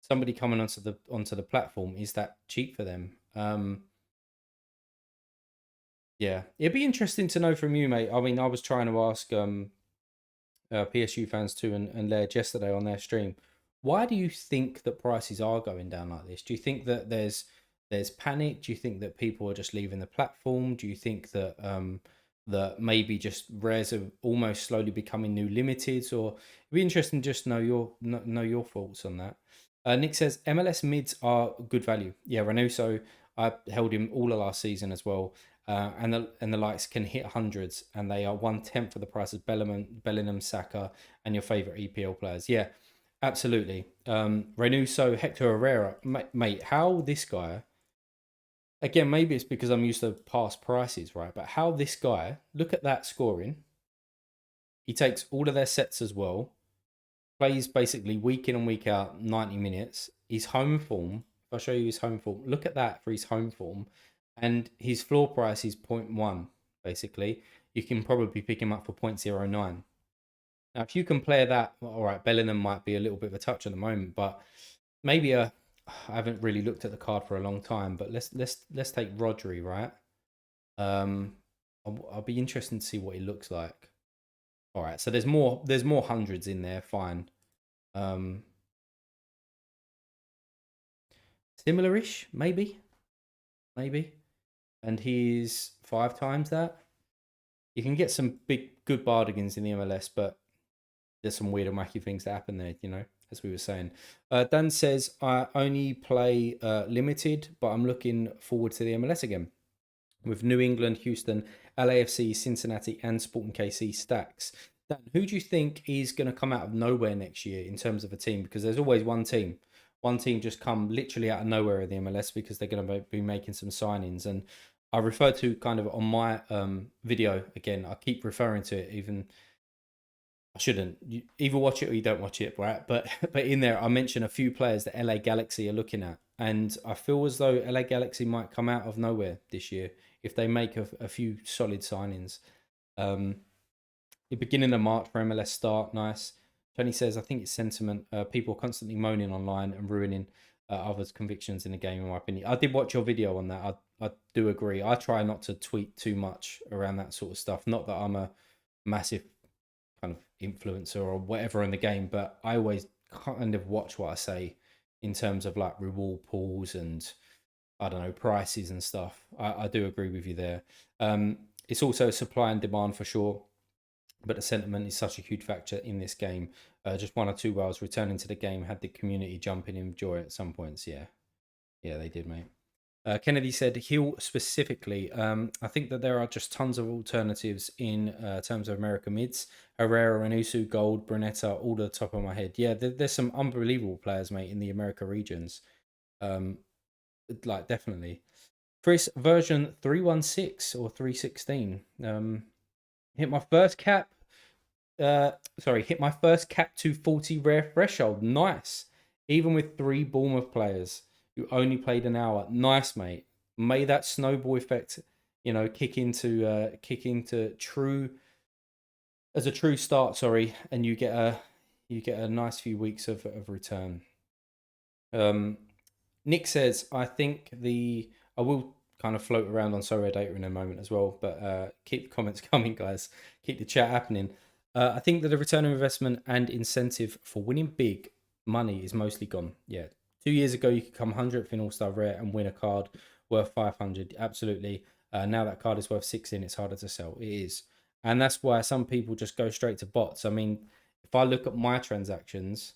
[SPEAKER 1] Somebody coming onto the platform, is that cheap for them? Yeah, it'd be interesting to know from you, mate. I mean, I was trying to ask PSU fans too and Laird yesterday on their stream. Why do you think that prices are going down like this? Do you think that there's panic? Do you think that people are just leaving the platform? Do you think that maybe just rares are almost slowly becoming new limiteds? Or it'd be interesting to just know your thoughts on that. Nick says MLS mids are good value. Yeah, Renuso, I held him all of last season as well. And the likes can hit hundreds, and they are 1/10 of the price of Bellingham, Saka, and your favorite EPL players. Yeah, absolutely. Renuso, Hector Herrera, mate. How this guy? Again, maybe it's because I'm used to past prices, right? But how this guy? Look at that scoring. He takes all of their sets as well. Plays basically week in and week out, 90 minutes. His home form. If I show you his home form, look at that for his home form, and his floor price is point 0.1. Basically, you can probably pick him up for 0.09. Now, if you compare that, all right, Bellingham might be a little bit of a touch at the moment, but maybe I haven't really looked at the card for a long time. But let's take Rodri, right? Um, I'll be interested to see what he looks like. All right, so there's more hundreds in there. Fine. Um, Similar-ish, maybe. And he's 5 times that. You can get some big, good bargains in the MLS, but there's some weird and wacky things that happen there, as we were saying. Dan says, I only play limited, but I'm looking forward to the MLS again. With New England, Houston, LAFC, Cincinnati, and Sporting KC stacks. Dan, who do you think is going to come out of nowhere next year in terms of a team? Because there's always one team. One team just come literally out of nowhere in the MLS because they're going to be making some signings. And I refer to kind of on my video, again, I keep referring to it, even I shouldn't. You either watch it or you don't watch it, right? But but in there, I mention a few players that LA Galaxy are looking at, and I feel as though LA Galaxy might come out of nowhere this year if they make a few solid signings. Um, the beginning of March for MLS start, nice. Tony says, I think it's sentiment. People constantly moaning online and ruining others' convictions in the game, in my opinion. I did watch your video on that. I do agree. I try not to tweet too much around that sort of stuff. Not that I'm a massive kind of influencer or whatever in the game, but I always kind of watch what I say in terms of like reward pools and I don't know prices and stuff. I do agree with you there. It's also supply and demand for sure, but the sentiment is such a huge factor in this game. Just one or two whales returning to the game had the community jumping in joy at some points. Yeah, they did, mate. Kennedy said Hill specifically. I think that there are just tons of alternatives in terms of America mids. Herrera, Anusu, Gold, Brunetta, all the top of my head. Yeah, there's some unbelievable players, mate, in the America regions. Um, like definitely. Chris, version 316 or 316. Hit my first cap. Hit my first cap to 40 rare threshold. Nice. Even with 3 Bournemouth players who only played an hour. Nice, mate. May that snowball effect, kick into true as a true start. Sorry, and you get a nice few weeks of return. Um, Nick says, I think I will kind of float around on Sorare data in a moment as well, but keep the comments coming, guys. Keep the chat happening. I think that the return on investment and incentive for winning big money is mostly gone. Yeah. 2 years ago, you could come 100th in All Star Rare and win a card worth 500. Absolutely. Now that card is worth 16, it's harder to sell. It is. And that's why some people just go straight to bots. I mean, if I look at my transactions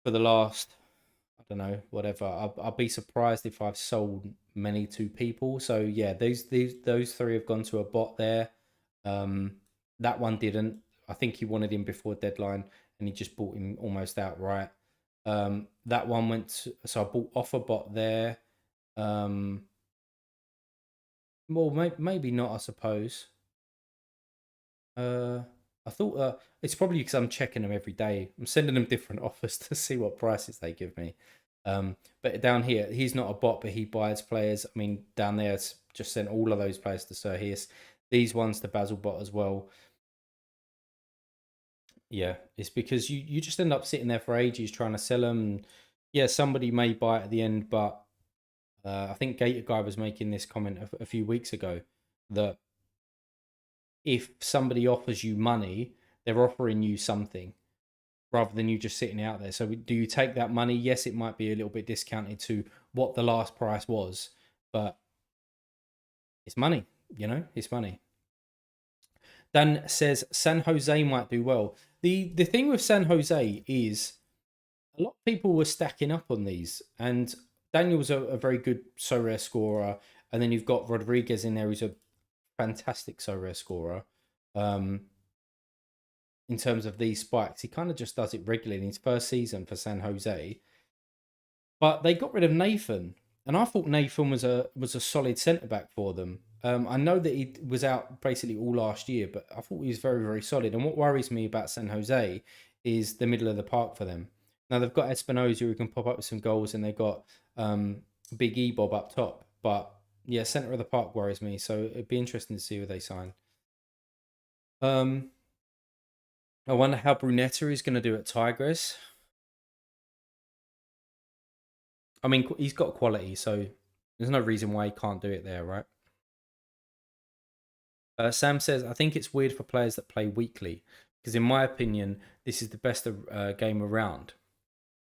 [SPEAKER 1] for the last, I don't know, whatever. I'll be surprised if I've sold many to people. So yeah, those three have gone to a bot there. Um, that one didn't. I think he wanted him before deadline, and he just bought him almost outright. That one went. So I bought off a bot there. Um, well, maybe not. I suppose. Uh, I thought it's probably because I'm checking them every day. I'm sending them different offers to see what prices they give me. But down here, he's not a bot, but he buys players. I mean, down there, it's just sent all of those players to Sir Hiss. These ones to Basil Bot as well. Yeah, it's because you just end up sitting there for ages trying to sell them. Yeah, somebody may buy it at the end, but I think Gator Guy was making this comment a few weeks ago that if somebody offers you money, they're offering you something rather than you just sitting out there. So do you take that money? Yes, it might be a little bit discounted to what the last price was, but it's money, it's money. Dan says San Jose might do well. The thing with San Jose is a lot of people were stacking up on these, and Daniel's a very good Sorare scorer, and then you've got Rodriguez in there who's a fantastic Sorare scorer. In terms of these spikes, he kind of just does it regularly in his first season for San Jose. But they got rid of Nathan, and I thought Nathan was a solid centre back for them. I know that he was out basically all last year, but I thought he was very, very solid. And what worries me about San Jose is the middle of the park for them. Now they've got Espinoza who can pop up with some goals, and they've got Big E Bob up top. But yeah, centre of the park worries me. So it'd be interesting to see who they sign. Um, I wonder how Brunetta is going to do at Tigres. I mean, he's got quality, so there's no reason why he can't do it there, right? Sam says, I think it's weird for players that play weekly because, in my opinion, this is the best game around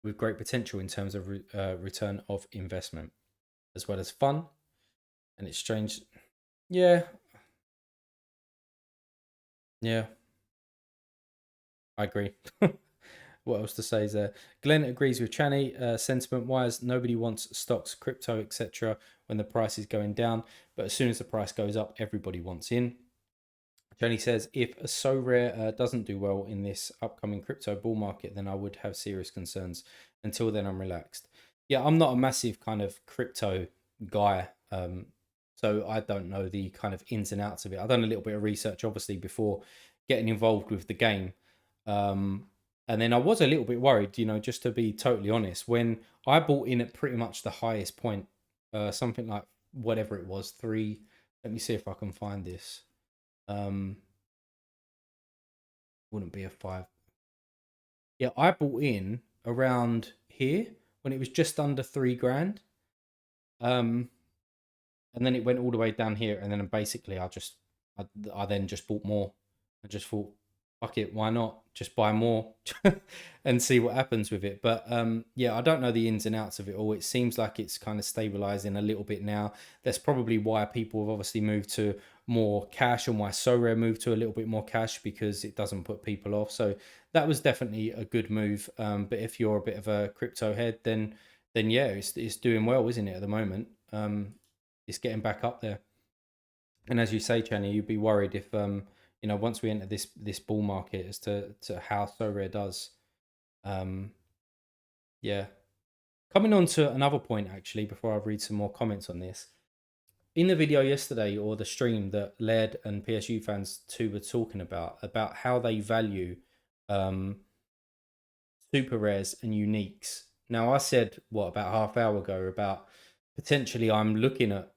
[SPEAKER 1] with great potential in terms of return of investment as well as fun. And it's strange. Yeah, yeah, I agree. What else to say is there? Glenn agrees with Channy. Sentiment wise, nobody wants stocks, crypto, etc. when the price is going down. But as soon as the price goes up, everybody wants in. Jenny says, if a so rare doesn't do well in this upcoming crypto bull market, then I would have serious concerns. Until then, I'm relaxed. Yeah, I'm not a massive kind of crypto guy. So I don't know the kind of ins and outs of it. I've done a little bit of research, obviously, before getting involved with the game. And then I was a little bit worried, just to be totally honest, when I bought in at pretty much the highest point, something like whatever it was, three. Let me see if I can find this. Um, wouldn't be a five. Yeah, I bought in around here when it was just under 3 grand. Um, and then it went all the way down here, and then basically I then just bought more. I just thought, fuck it, why not just buy more and see what happens with it. But yeah, I don't know the ins and outs of it all. It seems like it's kind of stabilizing a little bit now. That's probably why people have obviously moved to more cash, and why Sorare moved to a little bit more cash, because it doesn't put people off. So that was definitely a good move. But if you're a bit of a crypto head, then yeah, it's doing well, isn't it, at the moment? It's getting back up there. And as you say, Channy, you'd be worried if once we enter this bull market as to how Sorare does. Yeah. Coming on to another point actually, before I read some more comments on this. In the video yesterday, or the stream that Laird and PSU fans too were talking about how they value um super rares and uniques. Now I said what about half hour ago about potentially I'm looking at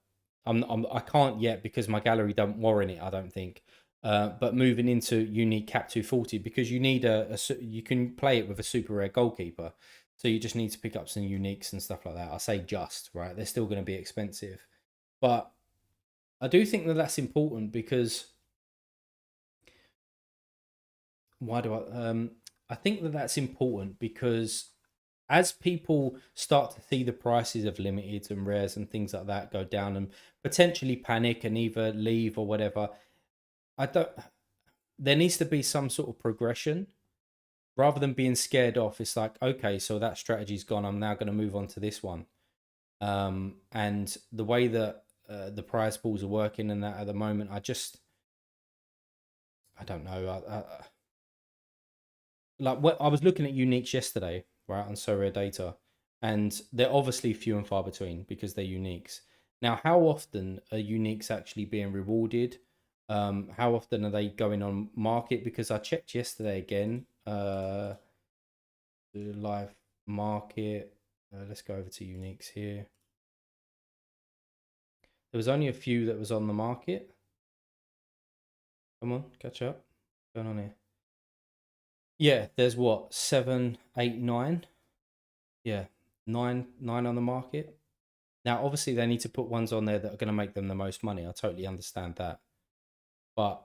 [SPEAKER 1] I can't yet because my gallery don't warrant it, I don't think. But moving into unique cap 240, because you need you can play it with a super rare goalkeeper. So you just need to pick up some uniques and stuff like that. I say just, right? They're still going to be expensive. But I do think that that's important because why do I think that that's important because as people start to see the prices of limiteds and rares and things like that go down and potentially panic and either leave or whatever, I don't there needs to be some sort of progression rather than being scared off. It's like, okay, so that strategy's gone, I'm now going to move on to this one. And the way that the prize pools are working and that at the moment, I don't know. Like what I was looking at uniques yesterday, right, on Sorare data, and they're obviously few and far between because they're uniques. Now, how often are uniques actually being rewarded? How often are they going on market? Because I checked yesterday again, the live market. Let's go over to uniques here. There was only a few that was on the market. Come on, catch up. What's going on here? Yeah, there's what, seven, eight, nine? Yeah, nine on the market. Now, obviously, they need to put ones on there that are going to make them the most money. I totally understand that. But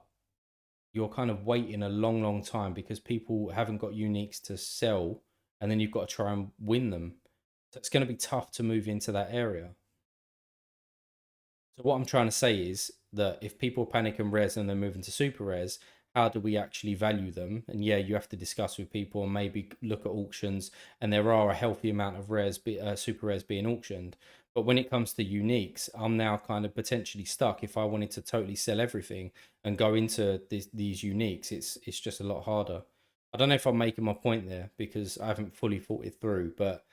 [SPEAKER 1] you're kind of waiting a long, long time because people haven't got uniques to sell, and then you've got to try and win them. So it's going to be tough to move into that area. So what I'm trying to say is that if people panic and res and they're moving to super res, how do we actually value them? And yeah, you have to discuss with people and maybe look at auctions. And there are a healthy amount of super res being auctioned. But when it comes to uniques, I'm now kind of potentially stuck. If I wanted to totally sell everything and go into these uniques, it's just a lot harder. I don't know if I'm making my point there because I haven't fully thought it through, but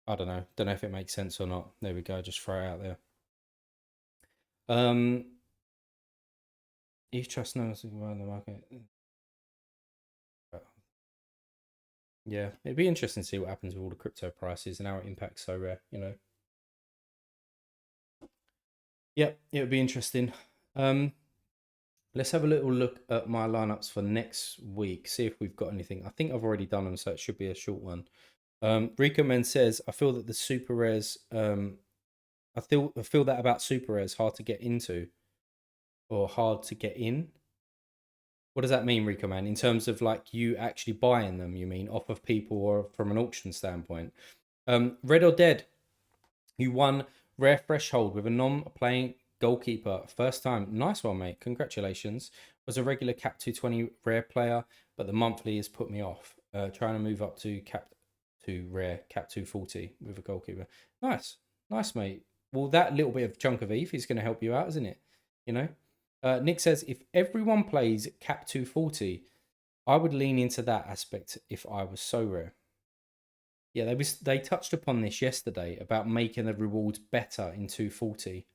[SPEAKER 1] I don't know. Don't know if it makes sense or not. There we go. Just throw it out there. Um, Each trust knows around the market. Yeah, it'd be interesting to see what happens with all the crypto prices and how it impacts so rare, you know. Yeah, it would be interesting. Um, let's have a little look at my lineups for next week, see if we've got anything. I think I've already done them, so it should be a short one. Rico Men says, I feel that the super rares, I feel that about super rares hard to get into or hard to get in. What does that mean, Rico Man? In terms of like you actually buying them, you mean off of people or from an auction standpoint? Red or Dead, you won Rare Threshold with a non-playing goalkeeper. First time. Nice one, mate. Congratulations. Was a regular Cap 220 Rare player, but the monthly has put me off. Trying to move up to Cap 2 Rare, Cap 240 with a goalkeeper. Nice. Nice, mate. Well, that little bit of chunk of ETH is going to help you out, isn't it? You know? Nick says, if everyone plays Cap 240, I would lean into that aspect if I was so rare. Yeah, they touched upon this yesterday about making the rewards better in 240.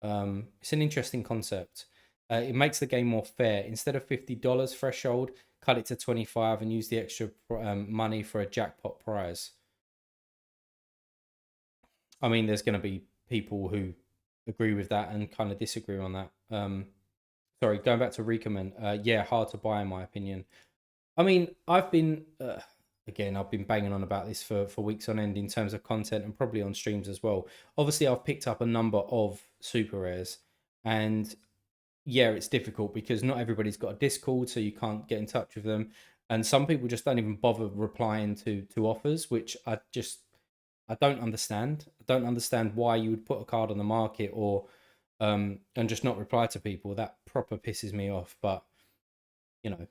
[SPEAKER 1] It's an interesting concept. It makes the game more fair. Instead of $50 threshold, cut it to 25 and use the extra money for a jackpot prize. I mean, there's going to be people who agree with that and kind of disagree on that. Sorry, going back to recommend. Yeah, hard to buy in my opinion. I mean, I've been again, I've been banging on about this for weeks on end in terms of content and probably on streams as well. Obviously, I've picked up a number of super rares, and yeah, it's difficult because not everybody's got a Discord, so you can't get in touch with them, and some people just don't even bother replying to offers, which I don't understand. I don't understand why you would put a card on the market or and just not reply to people. That proper pisses me off. But you know,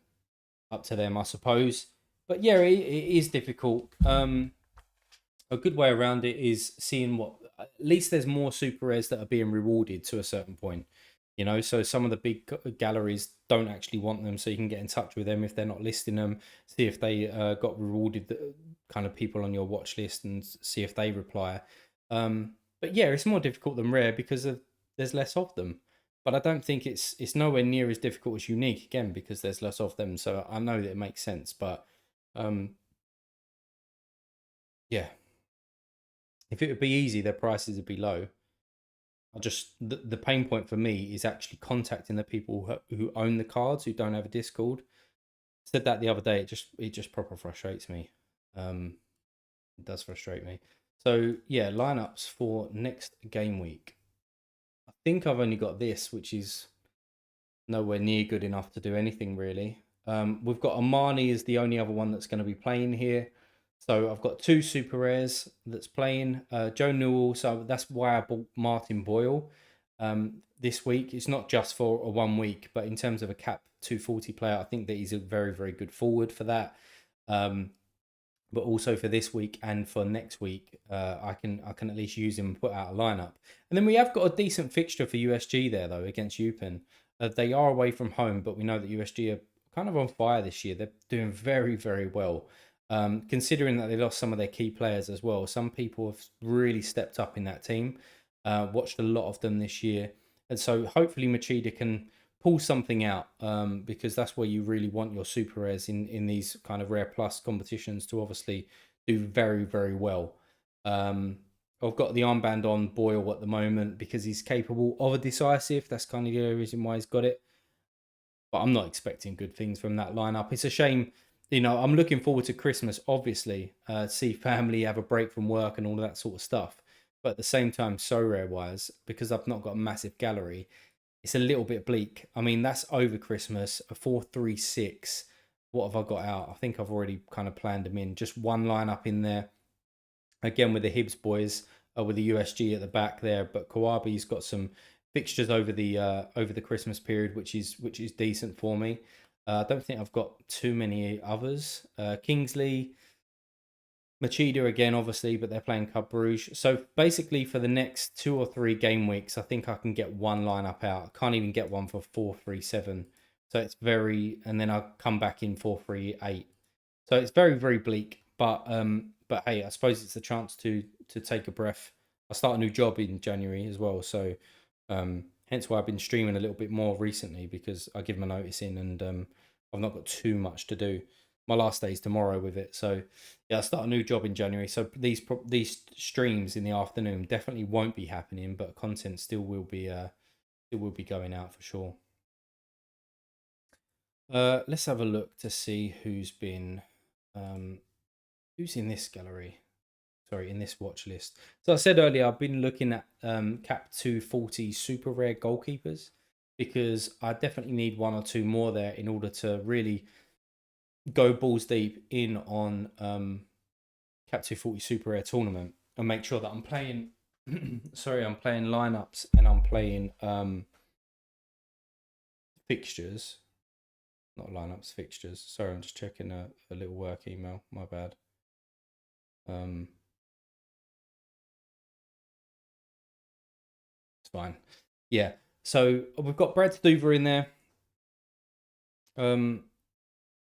[SPEAKER 1] up to them, I suppose. But yeah, it is difficult. A good way around it is seeing what at least there's more super rares that are being rewarded to a certain point. You know, so some of the big galleries don't actually want them, so you can get in touch with them if they're not listing them. See if they got rewarded, the kind of people on your watch list, and see if they reply. But yeah, it's more difficult than rare because there's less of them. But I don't think it's nowhere near as difficult as unique again because there's less of them. So I know that it makes sense, but um, yeah, if it would be easy, their prices would be low. I just the pain point for me is actually contacting the people who own the cards who don't have a Discord. Said that the other day. It just proper frustrates me. It does frustrate me. So yeah, lineups for next game week. I think I've only got this, which is nowhere near good enough to do anything really. We've got Amani is the only other one that's going to be playing here. So I've got two super rares that's playing. Joe Newell, so that's why I bought Martin Boyle this week. It's not just for a 1 week, but in terms of a cap 240 player, I think that he's a very, very good forward for that. But also for this week and for next week, I can at least use him and put out a lineup. And then we have got a decent fixture for USG there though against UPenn. They are away from home, but we know that USG are kind of on fire this year. They're doing very, very well. Considering that they lost some of their key players as well, some people have really stepped up in that team. Watched a lot of them this year, and so hopefully Machida can pull something out, because that's where you really want your super rares in these kind of rare plus competitions to obviously do very, very well. I've got the armband on Boyle at the moment because he's capable of a decisive. That's kind of the only reason why he's got it. But I'm not expecting good things from that lineup. It's a shame. I'm looking forward to Christmas, obviously, see family, have a break from work and all of that sort of stuff. But at the same time, so rare wise, because I've not got a massive gallery, it's a little bit bleak. I mean, that's over Christmas, a 4-3-6. What have I got out? I think I've already kind of planned them in. Just one lineup in there. Again, with the Hibs boys, with the USG at the back there. But Kawabi's got some fixtures over the Christmas period, which is decent for me. I don't think I've got too many others. Kingsley, Machida again, obviously, but they're playing Club Bruges. So basically, for the next 2 or 3 game weeks, I think I can get one lineup out. I can't even get one for 4-3-7. So it's very, and then I'll come back in 4-3-8. So it's very, very bleak. But hey, I suppose it's a chance to take a breath. I start a new job in January as well, so hence why I've been streaming a little bit more recently, because I give my notice in, and I've not got too much to do. My last day is tomorrow with it, so yeah, I start a new job in January. So these streams in the afternoon definitely won't be happening, but content still will be going out for sure. Let's have a look to see who's in this gallery. Sorry, in this watch list. So I said earlier, I've been looking at cap 240 super rare goalkeepers, because I definitely need one or two more there in order to really go balls deep in on cap 240 super rare tournament and make sure that I'm playing. Sorry, I'm playing lineups and I'm playing fixtures, not lineups, fixtures. Sorry, I'm just checking a little work email. My bad. It's fine. Yeah. So we've got Brad Stuver in there.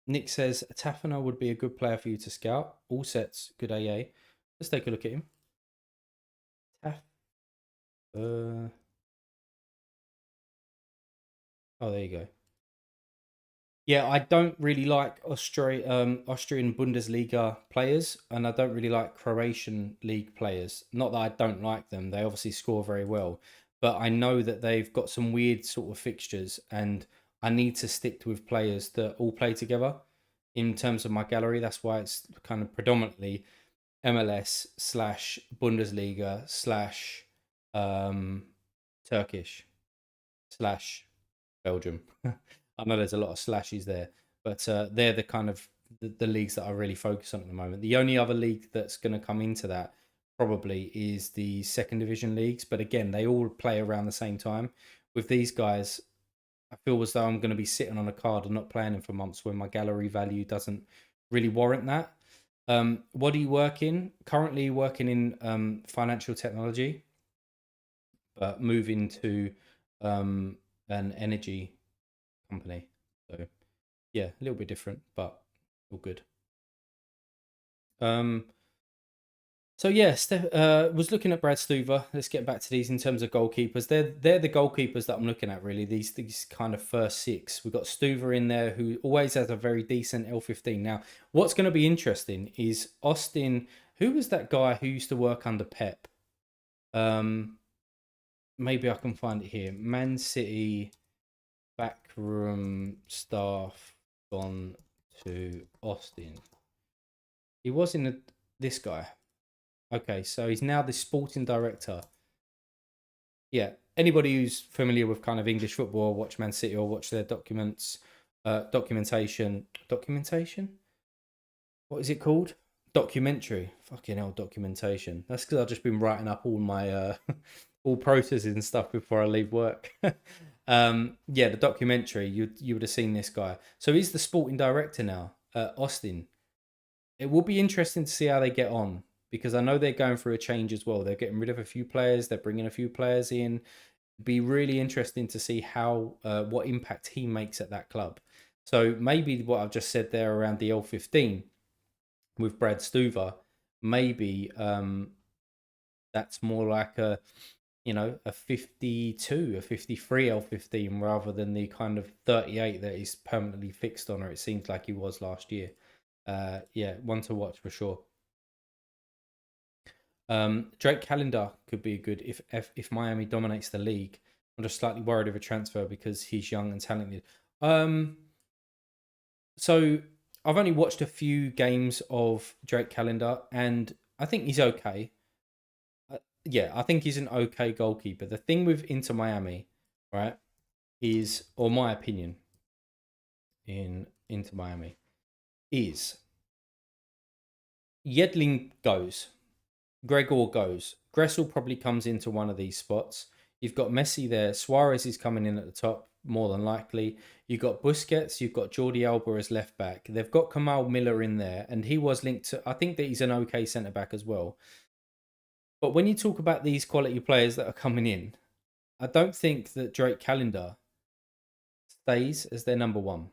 [SPEAKER 1] Nick says Tafana would be a good player for you to scout. All sets, good AA. Let's take a look at him. Taf. Oh, there you go. Yeah, I don't really like Austrian Bundesliga players, and I don't really like Croatian league players. Not that I don't like them; they obviously score very well, but I know that they've got some weird sort of fixtures, and I need to stick with players that all play together. In terms of my gallery, that's why it's kind of predominantly MLS slash Bundesliga slash um, Turkish slash Belgium. I know there's a lot of slashes there, but they're the kind of the leagues that I really focus on at the moment. The only other league that's going to come into that probably is the second division leagues, but again, they all play around the same time. With these guys, I feel as though I'm going to be sitting on a card and not playing them for months when my gallery value doesn't really warrant that. What are you working? Currently working in financial technology, but moving to an energy company. So yeah, a little bit different, but all good. Um, so yeah, was looking at Brad Stuver. Let's get back to these in terms of goalkeepers. They're the goalkeepers that I'm looking at really. These kind of first six. We've got Stuver in there, who always has a very decent L15. Now, what's going to be interesting is Austin. Who was that guy who used to work under Pep? Maybe I can find it here. Man City backroom staff gone to Austin. He was in this guy. Okay, so he's now the sporting director. Yeah, anybody who's familiar with kind of English football, watch Man City or watch their documentation. What is it called? Documentary. Fucking hell, documentation. That's because I've just been writing up all my all processes and stuff before I leave work. Yeah, the documentary. You would have seen this guy. So he's the sporting director now at Austin. It will be interesting to see how they get on because I know they're going through a change as well. They're getting rid of a few players. They're bringing a few players in. Be really interesting to see how what impact he makes at that club. So maybe what I've just said there around the L15 with Brad Stuver, maybe that's more like a a 52, a 53 L15 rather than the kind of 38 that he's permanently fixed on, or it seems like he was last year. Yeah, one to watch for sure. Drake Calendar could be good if Miami dominates the league. I'm just slightly worried of a transfer because he's young and talented. So I've only watched a few games of Drake Calendar, and I think he's okay. Yeah, I think he's an okay goalkeeper. The thing with Inter Miami, right, is, or my opinion in Inter Miami, is Yedlin goes. Gregor goes. Gressel probably comes into one of these spots. You've got Messi there. Suarez is coming in at the top, more than likely. You've got Busquets. You've got Jordi Alba as left back. They've got Kamal Miller in there, and he was linked to. I think that he's an okay centre back as well. But when you talk about these quality players that are coming in, I don't think that Drake Calendar stays as their number one.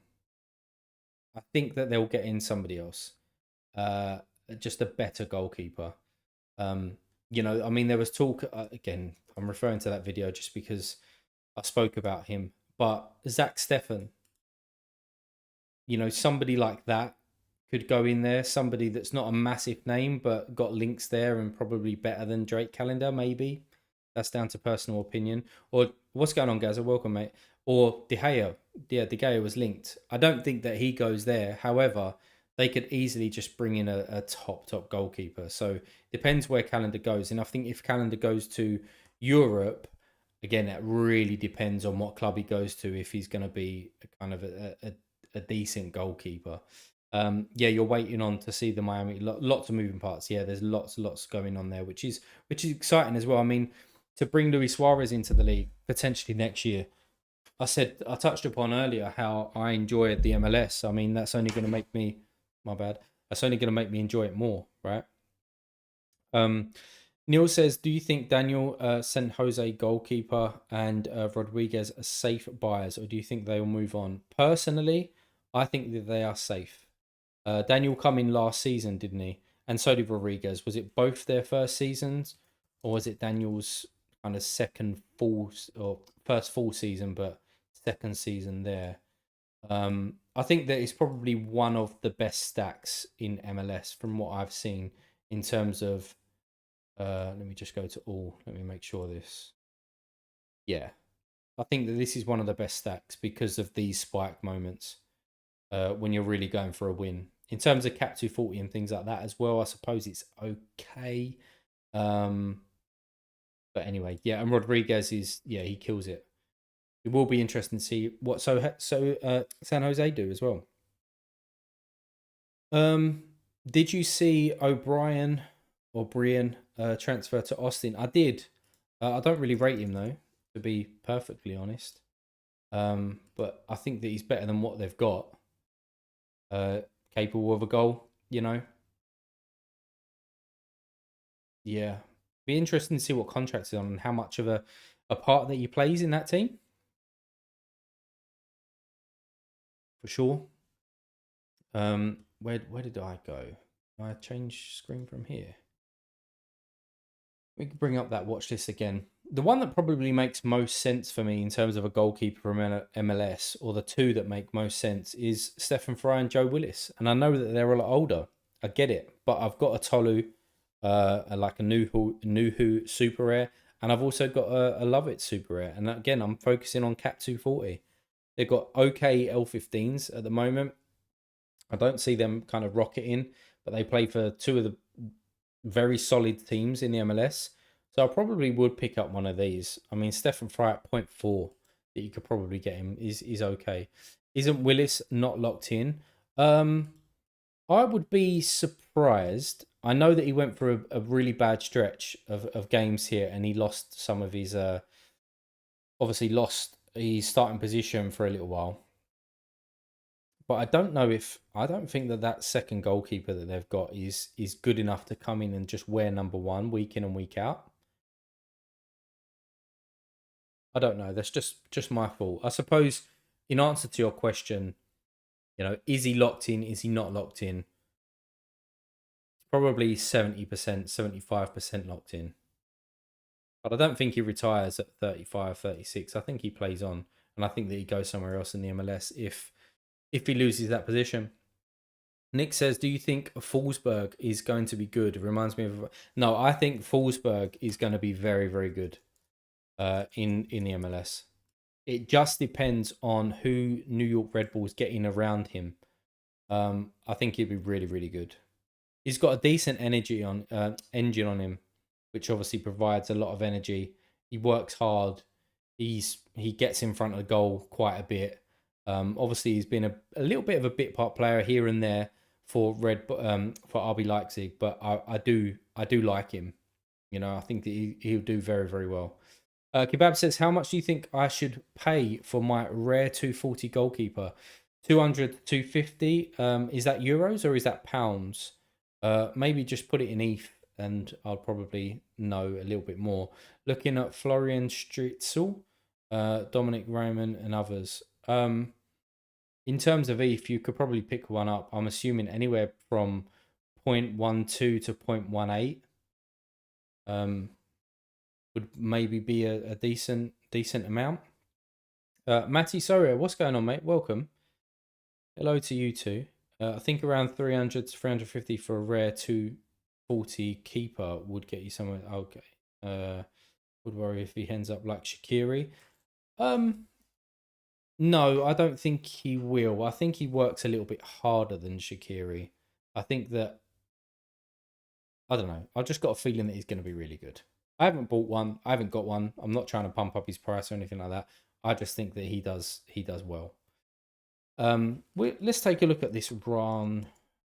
[SPEAKER 1] I think that they'll get in somebody else, uh, just a better goalkeeper. Um, I mean, there was talk again. I'm referring to that video just because I spoke about him, but Zach Steffen, somebody like that could go in there. Somebody that's not a massive name, but got links there and probably better than Drake Calendar, maybe. That's down to personal opinion. Or what's going on, Gaza? Welcome, mate. Or De Gea. Yeah, De Gea was linked. I don't think that he goes there. However, they could easily just bring in a top goalkeeper. So depends where Calendar goes. And I think if Calendar goes to Europe, again, that really depends on what club he goes to. If he's going to be kind of a decent goalkeeper. Yeah, you're waiting on to see the Miami. Lots of moving parts. Yeah, there's lots going on there, which is exciting as well. I mean, to bring Luis Suarez into the league potentially next year. I touched upon earlier how I enjoyed the MLS. I mean, that's only going to make me, my bad. That's only going to make me enjoy it more, right? Um, Neil says, do you think Daniel sent Jose goalkeeper and Rodriguez as safe buyers, or do you think they will move on? Personally, I think that they are safe. Daniel come in last season, didn't he? And so did Rodriguez. Was it both their first seasons, or was it Daniel's kind of second full or first full season, but second season there? I think that it's probably one of the best stacks in MLS from what I've seen in terms of. Let me just go to all. Let me make sure this. Yeah, I think that this is one of the best stacks because of these spike moments when you're really going for a win. In terms of Cap 240 and things like that as well, I suppose it's okay. But anyway, yeah, and Rodriguez is, yeah, he kills it. It will be interesting to see what San Jose do as well. Um, did you see O'Brien transfer to Austin? I did. I don't really rate him though, to be perfectly honest. But I think that he's better than what they've got. Capable of a goal, Yeah. Be interesting to see what contract he's on and how much of a part that he plays in that team. For sure. Where did I go? I change screen from here. We can bring up that watch list again. The one that probably makes most sense for me in terms of a goalkeeper from MLS, or the two that make most sense, is Stephen Fry and Joe Willis. And I know that they're a lot older. I get it, but I've got a Tolu, like a Nuhu Super Rare, and I've also got a Love It Super Rare. And again, I'm focusing on Cap 240. They've got okay L15s at the moment. I don't see them kind of rocketing, but they play for two of the very solid teams in the MLS. So I probably would pick up one of these. I mean, Stefan Fry at 0.4 that you could probably get him is okay. Isn't Willis not locked in? Um, I would be surprised. I know that he went for a really bad stretch of games here, and he lost some of his obviously lost his starting position for a little while. But I don't think that that second goalkeeper that they've got is good enough to come in and just wear number one week in and week out. I don't know. That's just my fault. I suppose in answer to your question, is he locked in? Is he not locked in? Probably 70%, 75% locked in. But I don't think he retires at 35, 36. I think he plays on, and I think that he goes somewhere else in the MLS if he loses that position. Nick says, "Do you think Forsberg is going to be good?" It reminds me of no. I think Forsberg is going to be very, very good in the MLS. It just depends on who New York Red Bulls getting around him. I think he'd be really, really good. He's got a decent energy on engine on him, which obviously provides a lot of energy. He works hard. He gets in front of the goal quite a bit. Obviously, he's been a little bit of a bit part player here and there for for RB Leipzig, but I do like him. I think that he'll do very, very well. Kebab says, "How much do you think I should pay for my rare 240 goalkeeper? 200, 250. Is that euros or is that pounds? Maybe just put it in ETH and I'll probably know a little bit more. Looking at Florian Stritzel, Dominic Raymond, and others. In terms of ETH, you could probably pick one up. I'm assuming anywhere from 0.12 to 0.18 would maybe be a decent amount. Matty Sorare, what's going on, mate? Welcome. Hello to you too. I think around 300 to 350 for a rare 240 keeper would get you somewhere. Okay. Would worry if he ends up like Shaqiri. No, I don't think he will. I think he works a little bit harder than Shaqiri. I think that I don't know. I've just got a feeling that he's going to be really good. I haven't bought one. I haven't got one. I'm not trying to pump up his price or anything like that. I just think that he does well. Let's take a look at this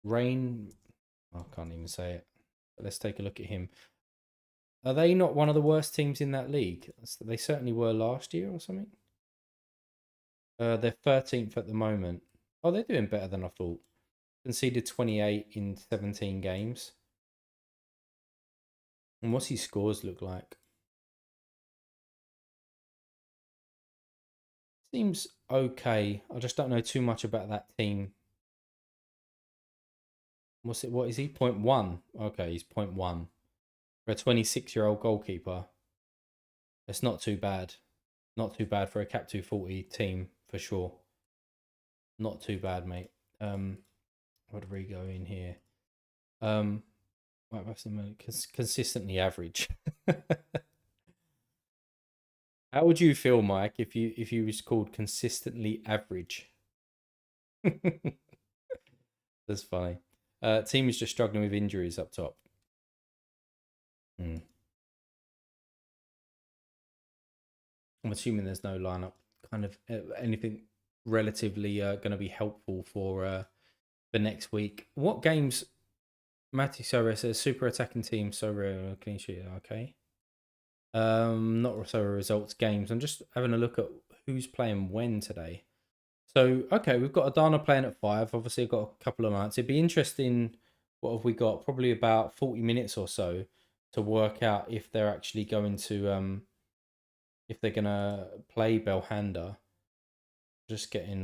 [SPEAKER 1] Rain. I can't even say it. But let's take a look at him. Are they not one of the worst teams in that league? They certainly were last year or something. They're 13th at the moment. Oh, they're doing better than I thought. Conceded 28 in 17 games. And what's his scores look like? Seems okay. I just don't know too much about that team. What is he? 0.1. Okay, he's 0.1. For a 26-year-old goalkeeper. It's not too bad. Not too bad for a Cap 240 team, for sure. Not too bad, mate. What do we go in here? Consistently average. How would you feel, Mike, if you was called consistently average? That's funny. Team is just struggling with injuries up top. I'm assuming there's no lineup kind of anything relatively going to be helpful for next week. What games? Matty Sorare says super attacking team, Sorare clean sheet. Okay. Not Sorare results games. I'm just having a look at who's playing when today. So okay, we've got Adana playing at 5. Obviously, I've got a couple of nights. It'd be interesting. What have we got? Probably about 40 minutes or so to work out if they're actually going to if they're gonna play Belhanda. Just getting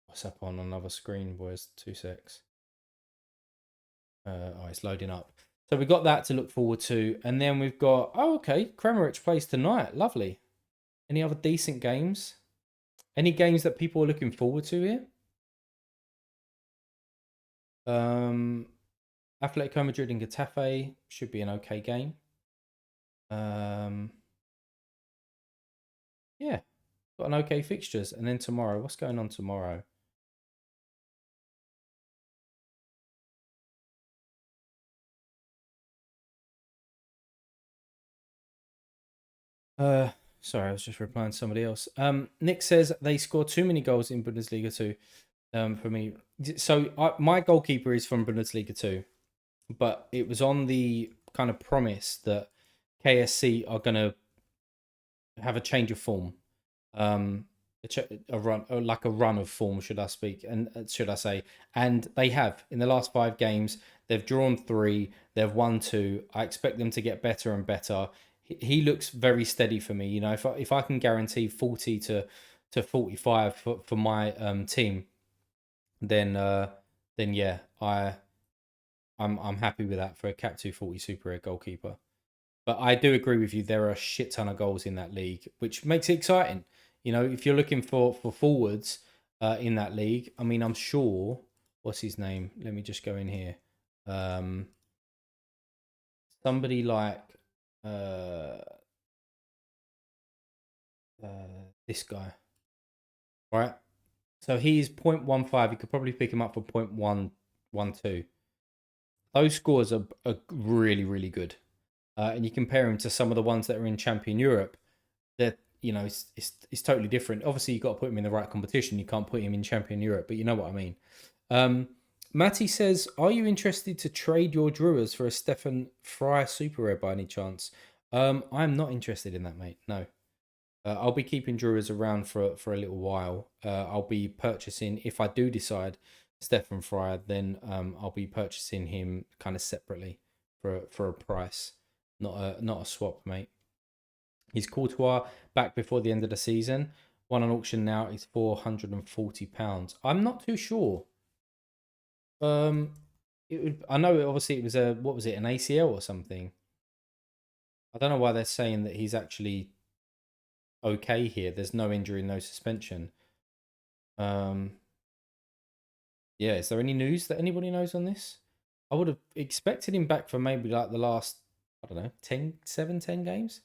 [SPEAKER 1] what's up on another screen, boys? 2 secs. Oh, it's loading up. So we've got that to look forward to, and then we've got okay, Kremerich plays tonight. Lovely. Any other decent games? Any games that people are looking forward to here? Atletico Madrid and Getafe should be an okay game. Yeah, got an okay fixtures, and then tomorrow. What's going on tomorrow? Sorry, I was just replying to somebody else. Nick says they score too many goals in Bundesliga 2. For me, so my goalkeeper is from Bundesliga 2, but it was on the kind of promise that KSC are going to have a change of form, um, a run, or like a run of form, should I speak, and should I say? And they have in the last 5 games. They've drawn 3, they've won 2. I expect them to get better and better. He looks very steady for me. You know, if I can guarantee 40 to 45 for my team, then yeah, I'm happy with that for a Cap 240 Super Rare goalkeeper. But I do agree with you. There are a shit ton of goals in that league, which makes it exciting. You know, if you're looking for forwards in that league, I mean, I'm sure. What's his name? Let me just go in here. Um, Somebody like uh, this guy, right? So he's 0.15. You could probably pick him up for 0.112. Those scores are really, really good. And you compare him to some of the ones that are in Champion Europe, that you know it's totally different. Obviously, you've got to put him in the right competition. You can't put him in Champion Europe, but you know what I mean. Um, Matty says, "Are you interested to trade your Druas for a Stefan Fry Super Rare by any chance?" I'm not interested in that, mate. No, I'll be keeping Druas around for a little while. I'll be purchasing if I do decide Stefan Fry, then I'll be purchasing him kind of separately for a price, not a swap, mate. He's Courtois back before the end of the season. One on auction now is £440. I'm not too sure. I know obviously it was a what was it, an ACL or something. I don't know why they're saying that he's actually okay here. There's no injury, no suspension. Um, yeah, is there any news that anybody knows on this? I would have expected him back for maybe like the last, I don't know, 10 games.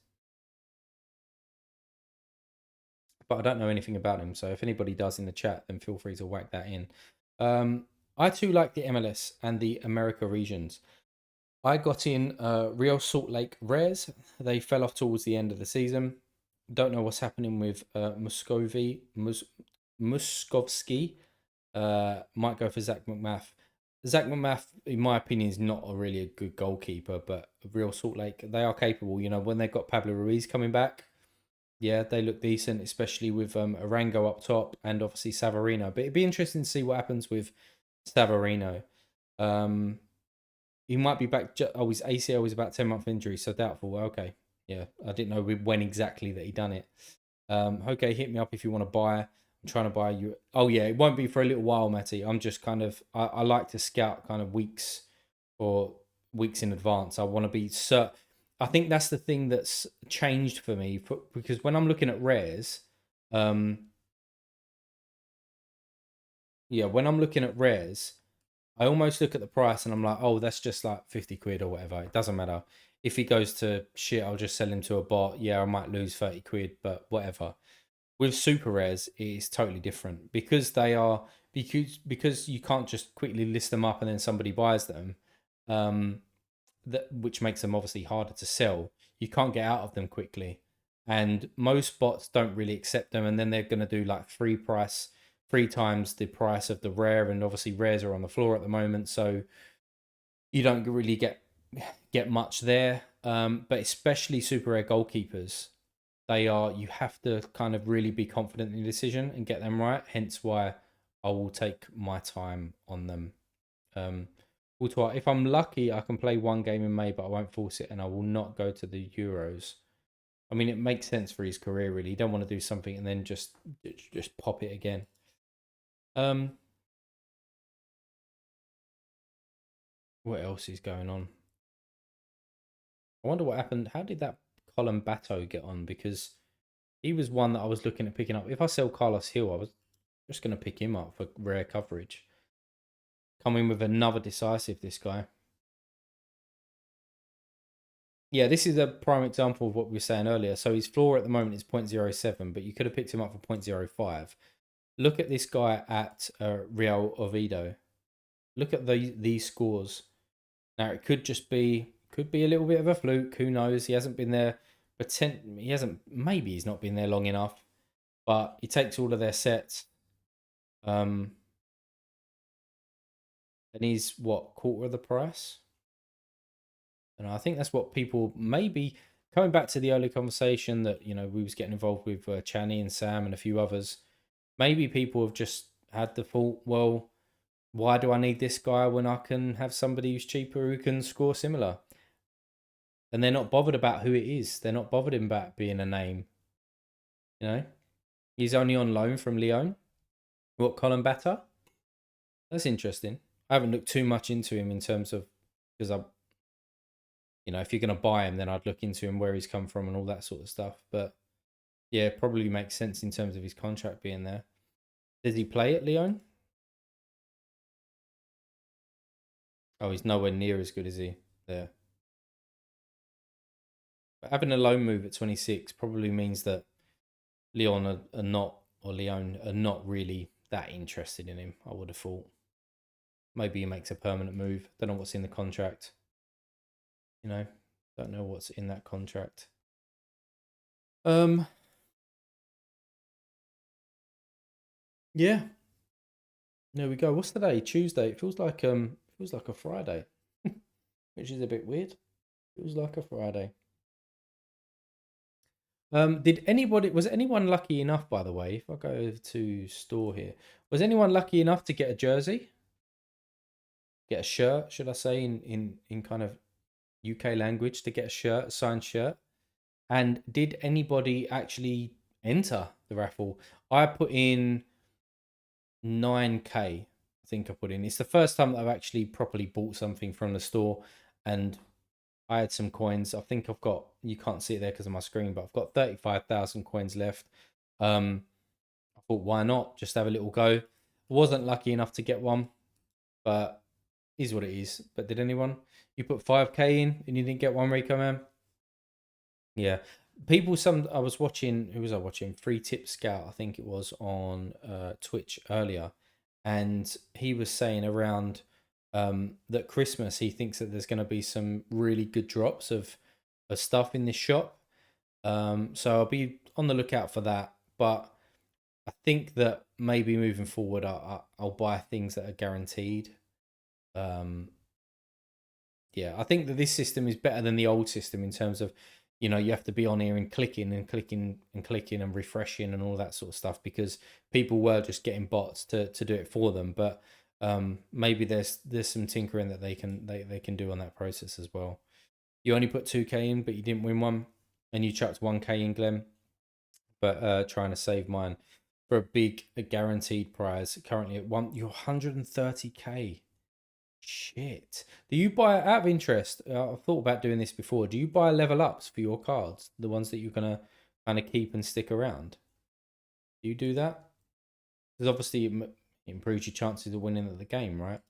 [SPEAKER 1] But I don't know anything about him. So if anybody does in the chat, then feel free to whack that in. I too like the MLS and the America regions. I got in Real Salt Lake Rares. They fell off towards the end of the season. Don't know what's happening with Muskovsky. Might go for Zach McMath. Zach McMath, in my opinion, is not really a good goalkeeper, but Real Salt Lake, they are capable. You know, when they've got Pablo Ruiz coming back, yeah, they look decent, especially with Arango up top and obviously Savarino. But it'd be interesting to see what happens with Savarino. Um, he might be back. Oh, his ACL was about 10-month injury, so doubtful. Okay, yeah, I didn't know when exactly that he done it. Okay, hit me up if you want to buy. I'm trying to buy you. Oh yeah, it won't be for a little while, Matty. I'm just kind of I like to scout kind of or weeks in advance. I want to be certain. I think that's the thing that's changed for me because when I'm looking at rares, um, yeah, when I'm looking at rares, I almost look at the price and I'm like, oh, that's just like 50 quid or whatever. It doesn't matter. If he goes to shit, I'll just sell him to a bot. Yeah, I might lose 30 quid, but whatever. With super rares, it is totally different because they are because you can't just quickly list them up and then somebody buys them. That which makes them obviously harder to sell. You can't get out of them quickly, and most bots don't really accept them. And then they're going to do like 3 times the price of the rare, and obviously rares are on the floor at the moment, so you don't really get much there. But especially super rare goalkeepers, you have to kind of really be confident in your decision and get them right. Hence why I will take my time on them. Um, if I'm lucky, I can play one game in May, but I won't force it, and I will not go to the Euros. I mean, it makes sense for his career, really. You don't want to do something and then just pop it again. Um, what else is going on? I wonder what happened. How did that Colin Bato get on? Because he was one that I was looking at picking up. If I sell Carlos Hill, I was just going to pick him up for rare coverage. Coming with another decisive, this guy. Yeah, this is a prime example of what we were saying earlier. So his floor at the moment is 0.07, but you could have picked him up for 0.05. Look at this guy at Real Oviedo. Look at these scores. Now it could be a little bit of a fluke. Who knows? He hasn't been there he hasn't, maybe he's not been there long enough, but he takes all of their sets. Um, and he's what, quarter of the price? And I think that's what people maybe coming back to the early conversation that we was getting involved with Channy and Sam and a few others. Maybe people have just had the thought, well, why do I need this guy when I can have somebody who's cheaper who can score similar? And they're not bothered about who it is. They're not bothered about being a name. You know, he's only on loan from Lyon. What, Colin Batter? That's interesting. I haven't looked too much into him in terms of because if you're going to buy him, then I'd look into him, where he's come from and all that sort of stuff. But yeah, probably makes sense in terms of his contract being there. Does he play at Lyon? Oh, he's nowhere near as good as he there. But having a loan move at 26 probably means that Lyon are not, or Lyon are not really that interested in him, I would have thought. Maybe he makes a permanent move. Don't know what's in the contract. Don't know what's in that contract. Yeah. There we go. What's the day? Tuesday. It feels like a Friday, which is a bit weird. Feels like a Friday. Was anyone lucky enough, by the way, if I go over to store here, was anyone lucky enough to get a jersey? Get a shirt, should I say, in kind of UK language, to get a shirt, a signed shirt? And did anybody actually enter the raffle? I put in 9k. I think I put in. It's the first time that I've actually properly bought something from the store, and I had some coins. I think I've got, you can't see it there because of my screen, but I've got 35,000 coins left. I thought, why not? Just have a little go. I wasn't lucky enough to get one, but is what it is. But did anyone? You put 5k in and you didn't get one, Rico, man? Yeah. I was watching, who was I watching? Free Tip Scout, I think it was, on Twitch earlier. And he was saying around that Christmas, he thinks that there's going to be some really good drops of stuff in this shop. So I'll be on the lookout for that. But I think that maybe moving forward, I'll buy things that are guaranteed. Um, yeah, I think that this system is better than the old system in terms of, you have to be on here and clicking and clicking and clicking and refreshing and all that sort of stuff, because people were just getting bots to do it for them. But maybe there's some tinkering that they can do on that process as well. You only put 2k in, but you didn't win one, and you chucked 1k in, Glenn. But trying to save mine for a guaranteed prize currently at you're 130k. Shit. Do you buy, out of interest? I've thought about doing this before. Do you buy level ups for your cards, the ones that you're gonna kind of keep and stick around? Do you do that? Because obviously it improves your chances of winning at the game, right?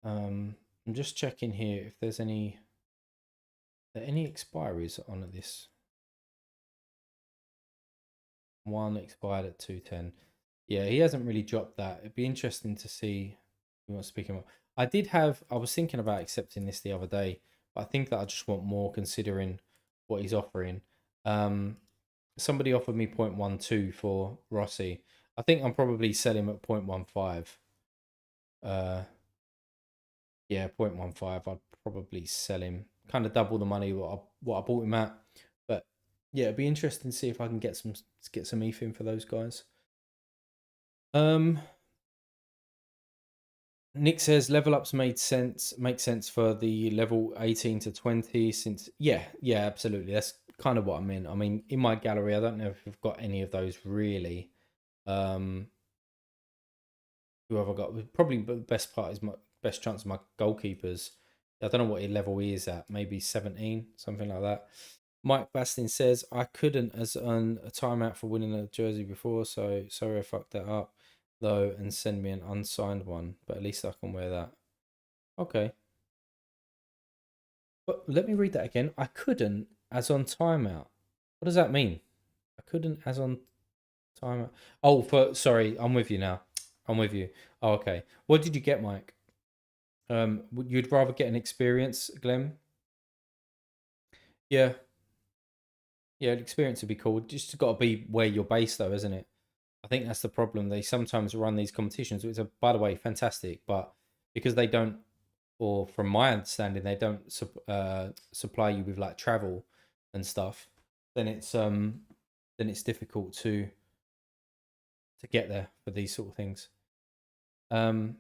[SPEAKER 1] I'm just checking here if there's any expiries on this. One expired at 210. Yeah, he hasn't really dropped that. It'd be interesting to see who wants to pick him up. I was thinking about accepting this the other day, but I think that I just want more considering what he's offering. Somebody offered me 0.12 for Rossi. I think I'm probably selling him at 0.15. Uh, yeah, 0.15. I'd probably sell him kind of double the money what I bought him at. But yeah, it'd be interesting to see if I can get some ETH in for those guys. Nick says level ups make sense for the level 18 to 20, since yeah, absolutely. That's kind of what I mean. I mean, in my gallery, I don't know if I've got any of those really. Who have I got? Probably the best part is my best chance of my goalkeepers. I don't know what level he is at, maybe 17, something like that. Mike Bastin says, I couldn't as earn a timeout for winning a jersey before, so sorry I fucked that up though, and send me an unsigned one, but at least I can wear that. Okay. But let me read that again. I couldn't as on timeout. What does that mean? I couldn't as on timeout. Oh, sorry, I'm with you now. I'm with you. Oh, okay. What did you get, Mike? You'd rather get an experience, Glenn? Yeah, yeah, the experience would be cool. Just got to be where you're based, though, isn't it? I think that's the problem. They sometimes run these competitions, which are, by the way, fantastic, but because they don't, or from my understanding, they don't supply you with like travel and stuff, then it's difficult to get there for these sort of things. Um,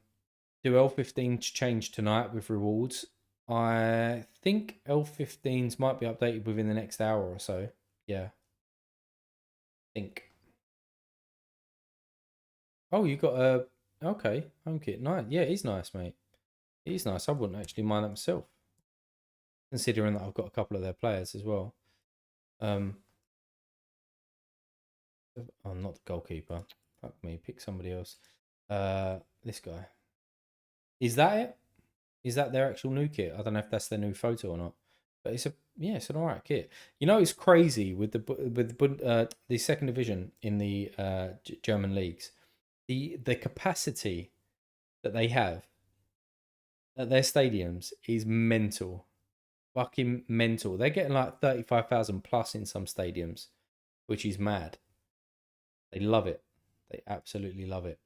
[SPEAKER 1] do L15s change tonight with rewards? I think L15s might be updated within the next hour or so. Yeah, I think. Oh, you got a okay home kit. Nice. Yeah, he's nice, mate. He's nice. I wouldn't actually mind that myself, considering that I've got a couple of their players as well. Um, oh, not the goalkeeper. Fuck me. Pick somebody else. This guy. Is that it? Is that their actual new kit? I don't know if that's their new photo or not, but it's an alright kit. You know, it's crazy with the second division in the German leagues. The capacity that they have at their stadiums is mental, fucking mental. They're getting like 35,000 plus in some stadiums, which is mad. They love it. They absolutely love it.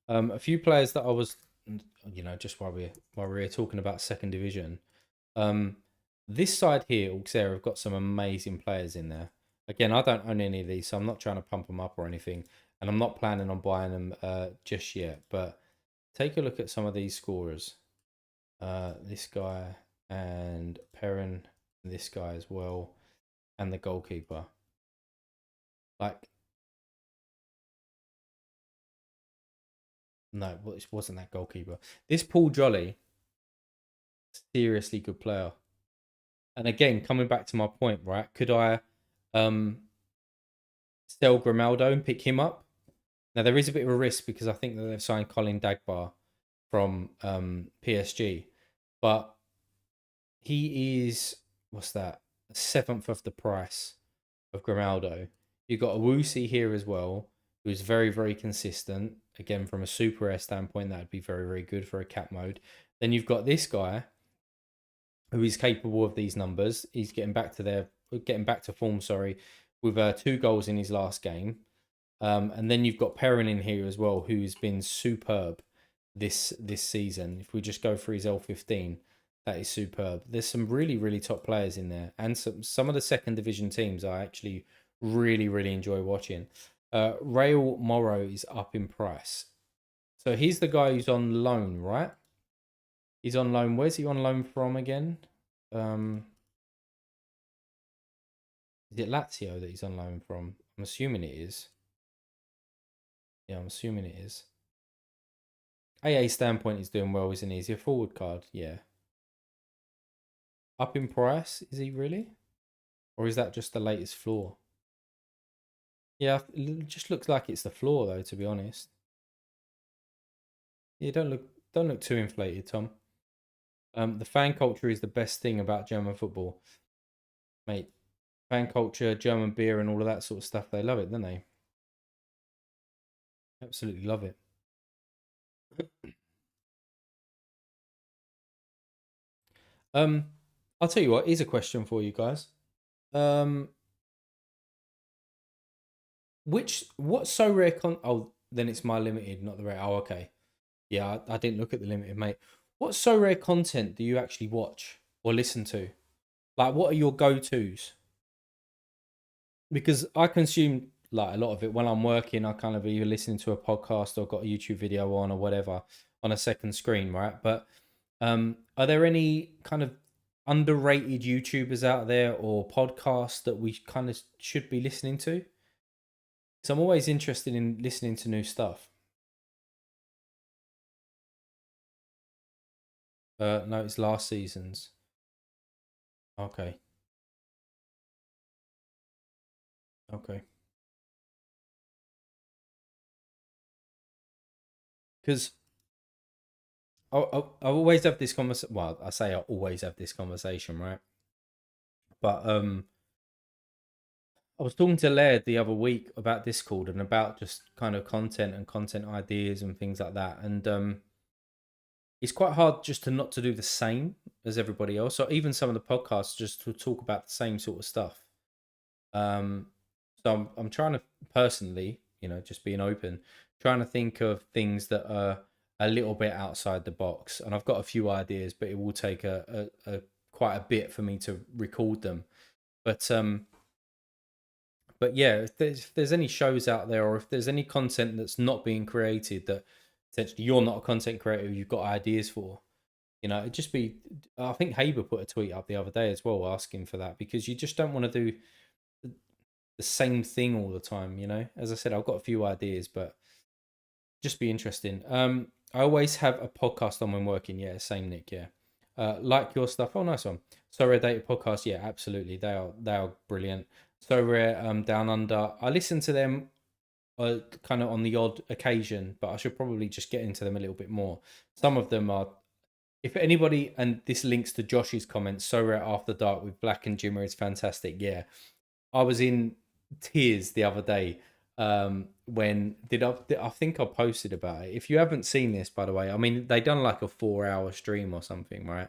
[SPEAKER 1] A few players that I was, just while we're here talking about second division. Um, this side here, Auxerre, have got some amazing players in there. Again, I don't own any of these, so I'm not trying to pump them up or anything, and I'm not planning on buying them just yet. But take a look at some of these scorers. This guy and Perrin, this guy as well, and the goalkeeper. Like, no, it wasn't that goalkeeper. This Paul Jolly, seriously good player. And again, coming back to my point, right? Could I um sell Grimaldo and pick him up? Now there is a bit of a risk because I think that they've signed Colin Dagbar from PSG, but he is what's that? A seventh of the price of Grimaldo. You've got Awusi here as well, who's very, very consistent. Again, from a super air standpoint, that'd be very, very good for a cap mode. Then you've got this guy who is capable of these numbers. He's getting back to form, sorry, with 2 goals in his last game. And then you've got Perrin in here as well, who's been superb this season. If we just go for his L15, that is superb. There's some really, really top players in there, and some of the second division teams I actually really, really enjoy watching. Rail Morrow is up in price. So he's the guy who's on loan, right? He's on loan. Where's he on loan from again? Um, is it Lazio that he's on loan from? I'm assuming it is. Yeah, I'm assuming it is. AA standpoint is doing well, isn't he? Is he a forward card? Yeah. Up in price, is he really? Or is that just the latest floor? Yeah, it just looks like it's the floor though, to be honest. Yeah, don't look too inflated, Tom. The fan culture is the best thing about German football, mate. Fan culture, German beer, and all of that sort of stuff. They love it, don't they? Absolutely love it. Um, I'll tell you what. Here's a question for you guys. Um, what's so rare Oh, then it's my limited, not the rare. Oh, okay. Yeah, I didn't look at the limited, mate. What so rare content do you actually watch or listen to? Like, what are your go tos? Because I consume like a lot of it when I'm working. I kind of either listening to a podcast or got a YouTube video on or whatever on a second screen, right? But are there any kind of underrated YouTubers out there or podcasts that we kind of should be listening to? Because I'm always interested in listening to new stuff. No, it's last season's. Okay, okay. Because I always have this conversation. Well, I say I always have this conversation, right? But I was talking to Laird the other week about Discord and about just kind of content and content ideas and things like that. And it's quite hard just to not to do the same as everybody else. So even some of the podcasts just to talk about the same sort of stuff. Um, so I'm trying to personally, just being open, trying to think of things that are a little bit outside the box, and I've got a few ideas, but it will take a quite a bit for me to record them. But yeah, if there's any shows out there, or if there's any content that's not being created that essentially you're not a content creator, you've got ideas for, it'd just be. I think Haber put a tweet up the other day as well asking for that, because you just don't want to do the same thing all the time. As I said, I've got a few ideas, but just be interesting. I always have a podcast on when working. Yeah, same Nick. Yeah, like your stuff. Oh, nice one. So Rare Data podcast. Yeah, absolutely. They are brilliant. So Rare Down Under. I listen to them kind of on the odd occasion, but I should probably just get into them a little bit more. Some of them are. If anybody, and this links to Josh's comments, So Rare After Dark with Black and Jimmer is fantastic. Yeah, I was in tears the other day when I think I posted about it. If you haven't seen this, by the way, I mean they done like a 4 hour stream or something, right?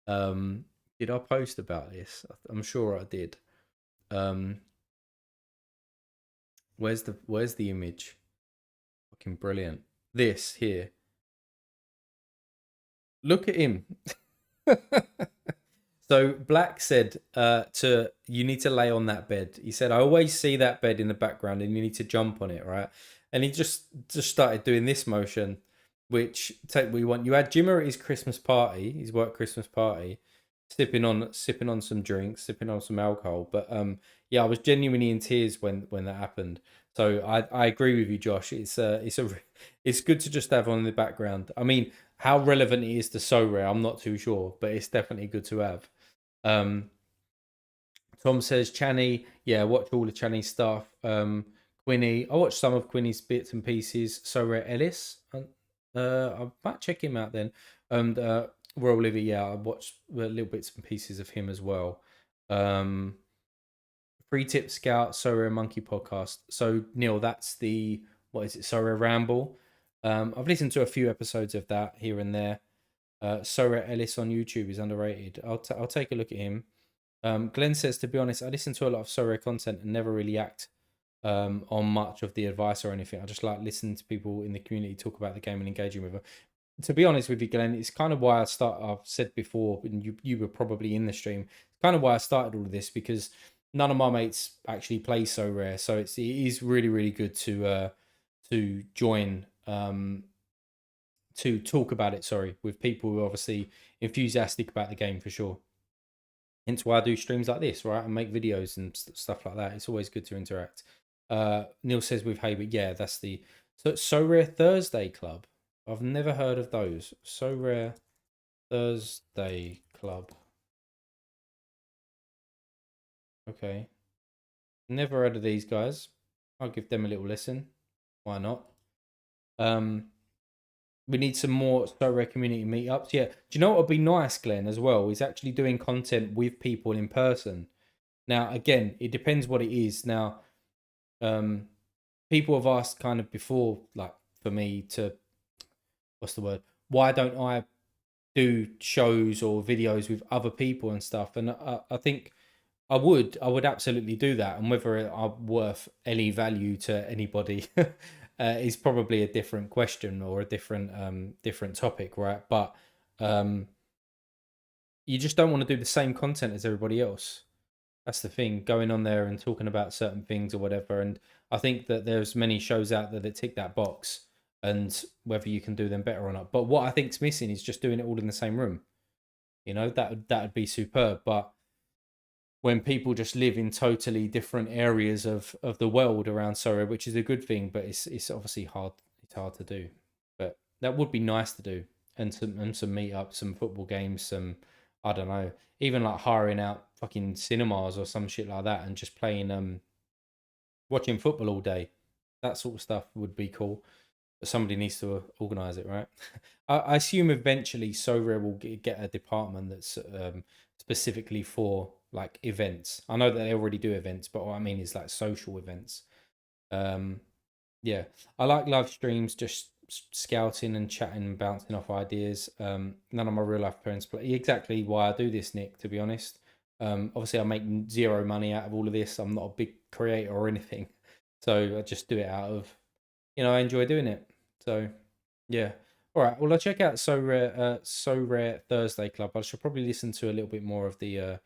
[SPEAKER 1] Did I post about this? I'm sure I did. Where's the image? Fucking brilliant. This here. Look at him. So Black said to you need to lay on that bed. He said, I always see that bed in the background and you need to jump on it, right? And he just started doing this motion, which take what you want. You had Jimmer at his Christmas party, his work Christmas party, sipping on some drinks, sipping on some alcohol. But yeah, I was genuinely in tears when that happened. So I agree with you, Josh. It's good to just have on in the background. I mean, how relevant it is to So Rare, I'm not too sure, but it's definitely good to have. Um, Tom says Channy, yeah, watch all the Channy stuff. Quinny, I watched some of Quinny's bits and pieces. So Rare Ellis, I might check him out then. And Royal Livy, yeah, I watched little bits and pieces of him as well. Free Tip Scout, So Rare Monkey podcast. So Neil, that's the what is it? So Rare Ramble. I've listened to a few episodes of that here and there. Sorare Ellis on YouTube is underrated. I'll take a look at him. Glenn says, to be honest, I listen to a lot of Sorare content and never really act on much of the advice or anything. I just like listening to people in the community talk about the game and engaging with them. To be honest with you, Glenn, it's kind of why I've said before, and you were probably in the stream. It's kind of why I started all of this, because none of my mates actually play Sorare, so it is really really good to join to talk about it, sorry, with people who are obviously enthusiastic about the game for sure. Hence why I do streams like this, right? And make videos and stuff like that. It's always good to interact. Neil says with Haber, yeah, that's the So Rare Thursday Club. I've never heard of those. So Rare Thursday Club. Okay. Never heard of these guys. I'll give them a little listen. Why not? We need some more So Rare community meetups. Yeah. Do you know what would be nice, Glenn, as well? Is actually doing content with people in person. Now, again, it depends what it is. Now, people have asked kind of before, like for me to, what's the word? Why don't I do shows or videos with other people and stuff? And I think I would absolutely do that. And whether I'm worth any value to anybody is probably a different question or a different topic, right? But you just don't want to do the same content as everybody else. That's the thing, going on there and talking about certain things or whatever. And I think that there's many shows out there that tick that box, and whether you can do them better or not. But what I think's missing is just doing it all in the same room. That would be superb. But when people just live in totally different areas of the world around Sorry, which is a good thing, but it's obviously hard. It's hard to do, but that would be nice to do, and some meetups, some football games, some, I don't know, even like hiring out fucking cinemas or some shit like that, and just playing watching football all day. That sort of stuff would be cool. But somebody needs to organize it, right? I assume eventually Sorare will get a department that's specifically for like events. I know that they already do events, but what I mean is like social events. Yeah, I like live streams just scouting and chatting and bouncing off ideas. None of my real life parents play. Exactly why I do this, Nick. To be honest, obviously I make zero money out of all of this. I'm not a big creator or anything, so I just do it out of, I enjoy doing it. So yeah. All right. Well, I'll check out So Rare Thursday Club. I should probably listen to a little bit more of the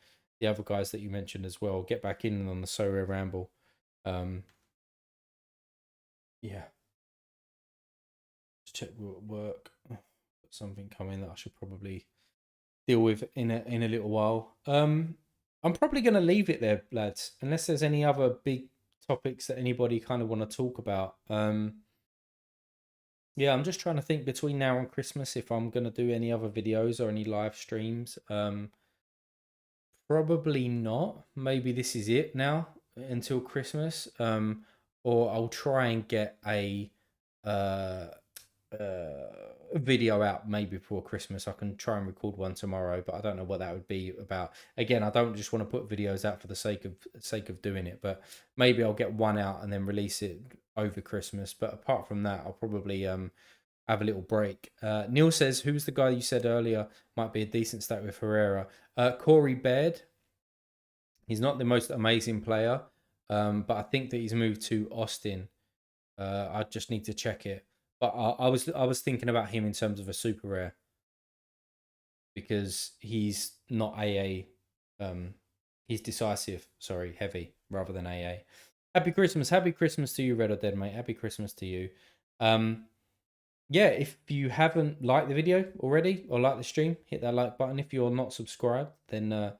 [SPEAKER 1] other guys that you mentioned as well. Get back in on the So Rare Ramble. Um, yeah. Just check work. Got something coming that I should probably deal with in a little while. I'm probably going to leave it there, lads, unless there's any other big topics that anybody kind of want to talk about. Yeah, I'm just trying to think between now and Christmas if I'm going to do any other videos or any live streams. Probably not. Maybe this is it now until Christmas. Or I'll try and get uh, video out maybe before Christmas. I can try and record one tomorrow, but I don't know what that would be about. Again, I don't just want to put videos out for the sake of doing it, but maybe I'll get one out and then release it over Christmas. But apart from that, I'll probably have a little break. Neil says, who's the guy you said earlier might be a decent stat with Herrera? Corey Baird. He's not the most amazing player, but I think that he's moved to Austin. I just need to check it. But I was thinking about him in terms of a super rare because he's not AA. He's decisive. Sorry, heavy rather than AA. Happy Christmas to you, Red or Dead, mate. Happy Christmas to you. Yeah, if you haven't liked the video already or liked the stream, hit that like button. If you're not subscribed, then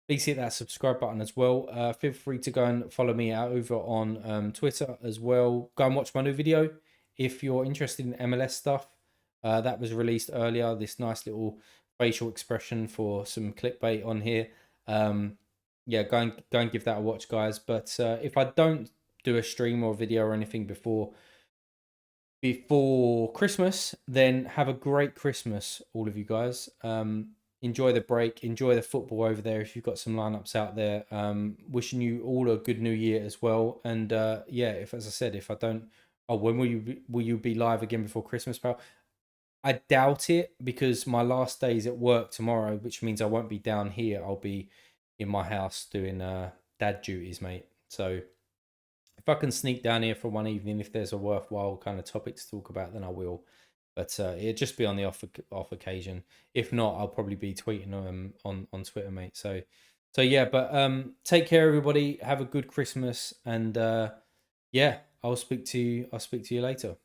[SPEAKER 1] please hit that subscribe button as well. Feel free to go and follow me out over on Twitter as well. Go and watch my new video if you're interested in MLS stuff. That was released earlier. This nice little facial expression for some clickbait on here. Yeah, go and give that a watch, guys. But if I don't do a stream or video or anything before Christmas, then have a great Christmas, all of you guys. Enjoy the break, enjoy the football over there if you've got some lineups out there. Wishing you all a good new year as well. And yeah, as I said, if I don't, when will you be live again before Christmas, pal? I doubt it because my last day is at work tomorrow, which means I won't be down here. I'll be in my house doing dad duties, mate. So if I can sneak down here for one evening, if there's a worthwhile kind of topic to talk about, then I will. But it'd just be on the off occasion. If not, I'll probably be tweeting on Twitter, mate. So yeah. But take care, everybody. Have a good Christmas, and yeah, I'll speak to you later.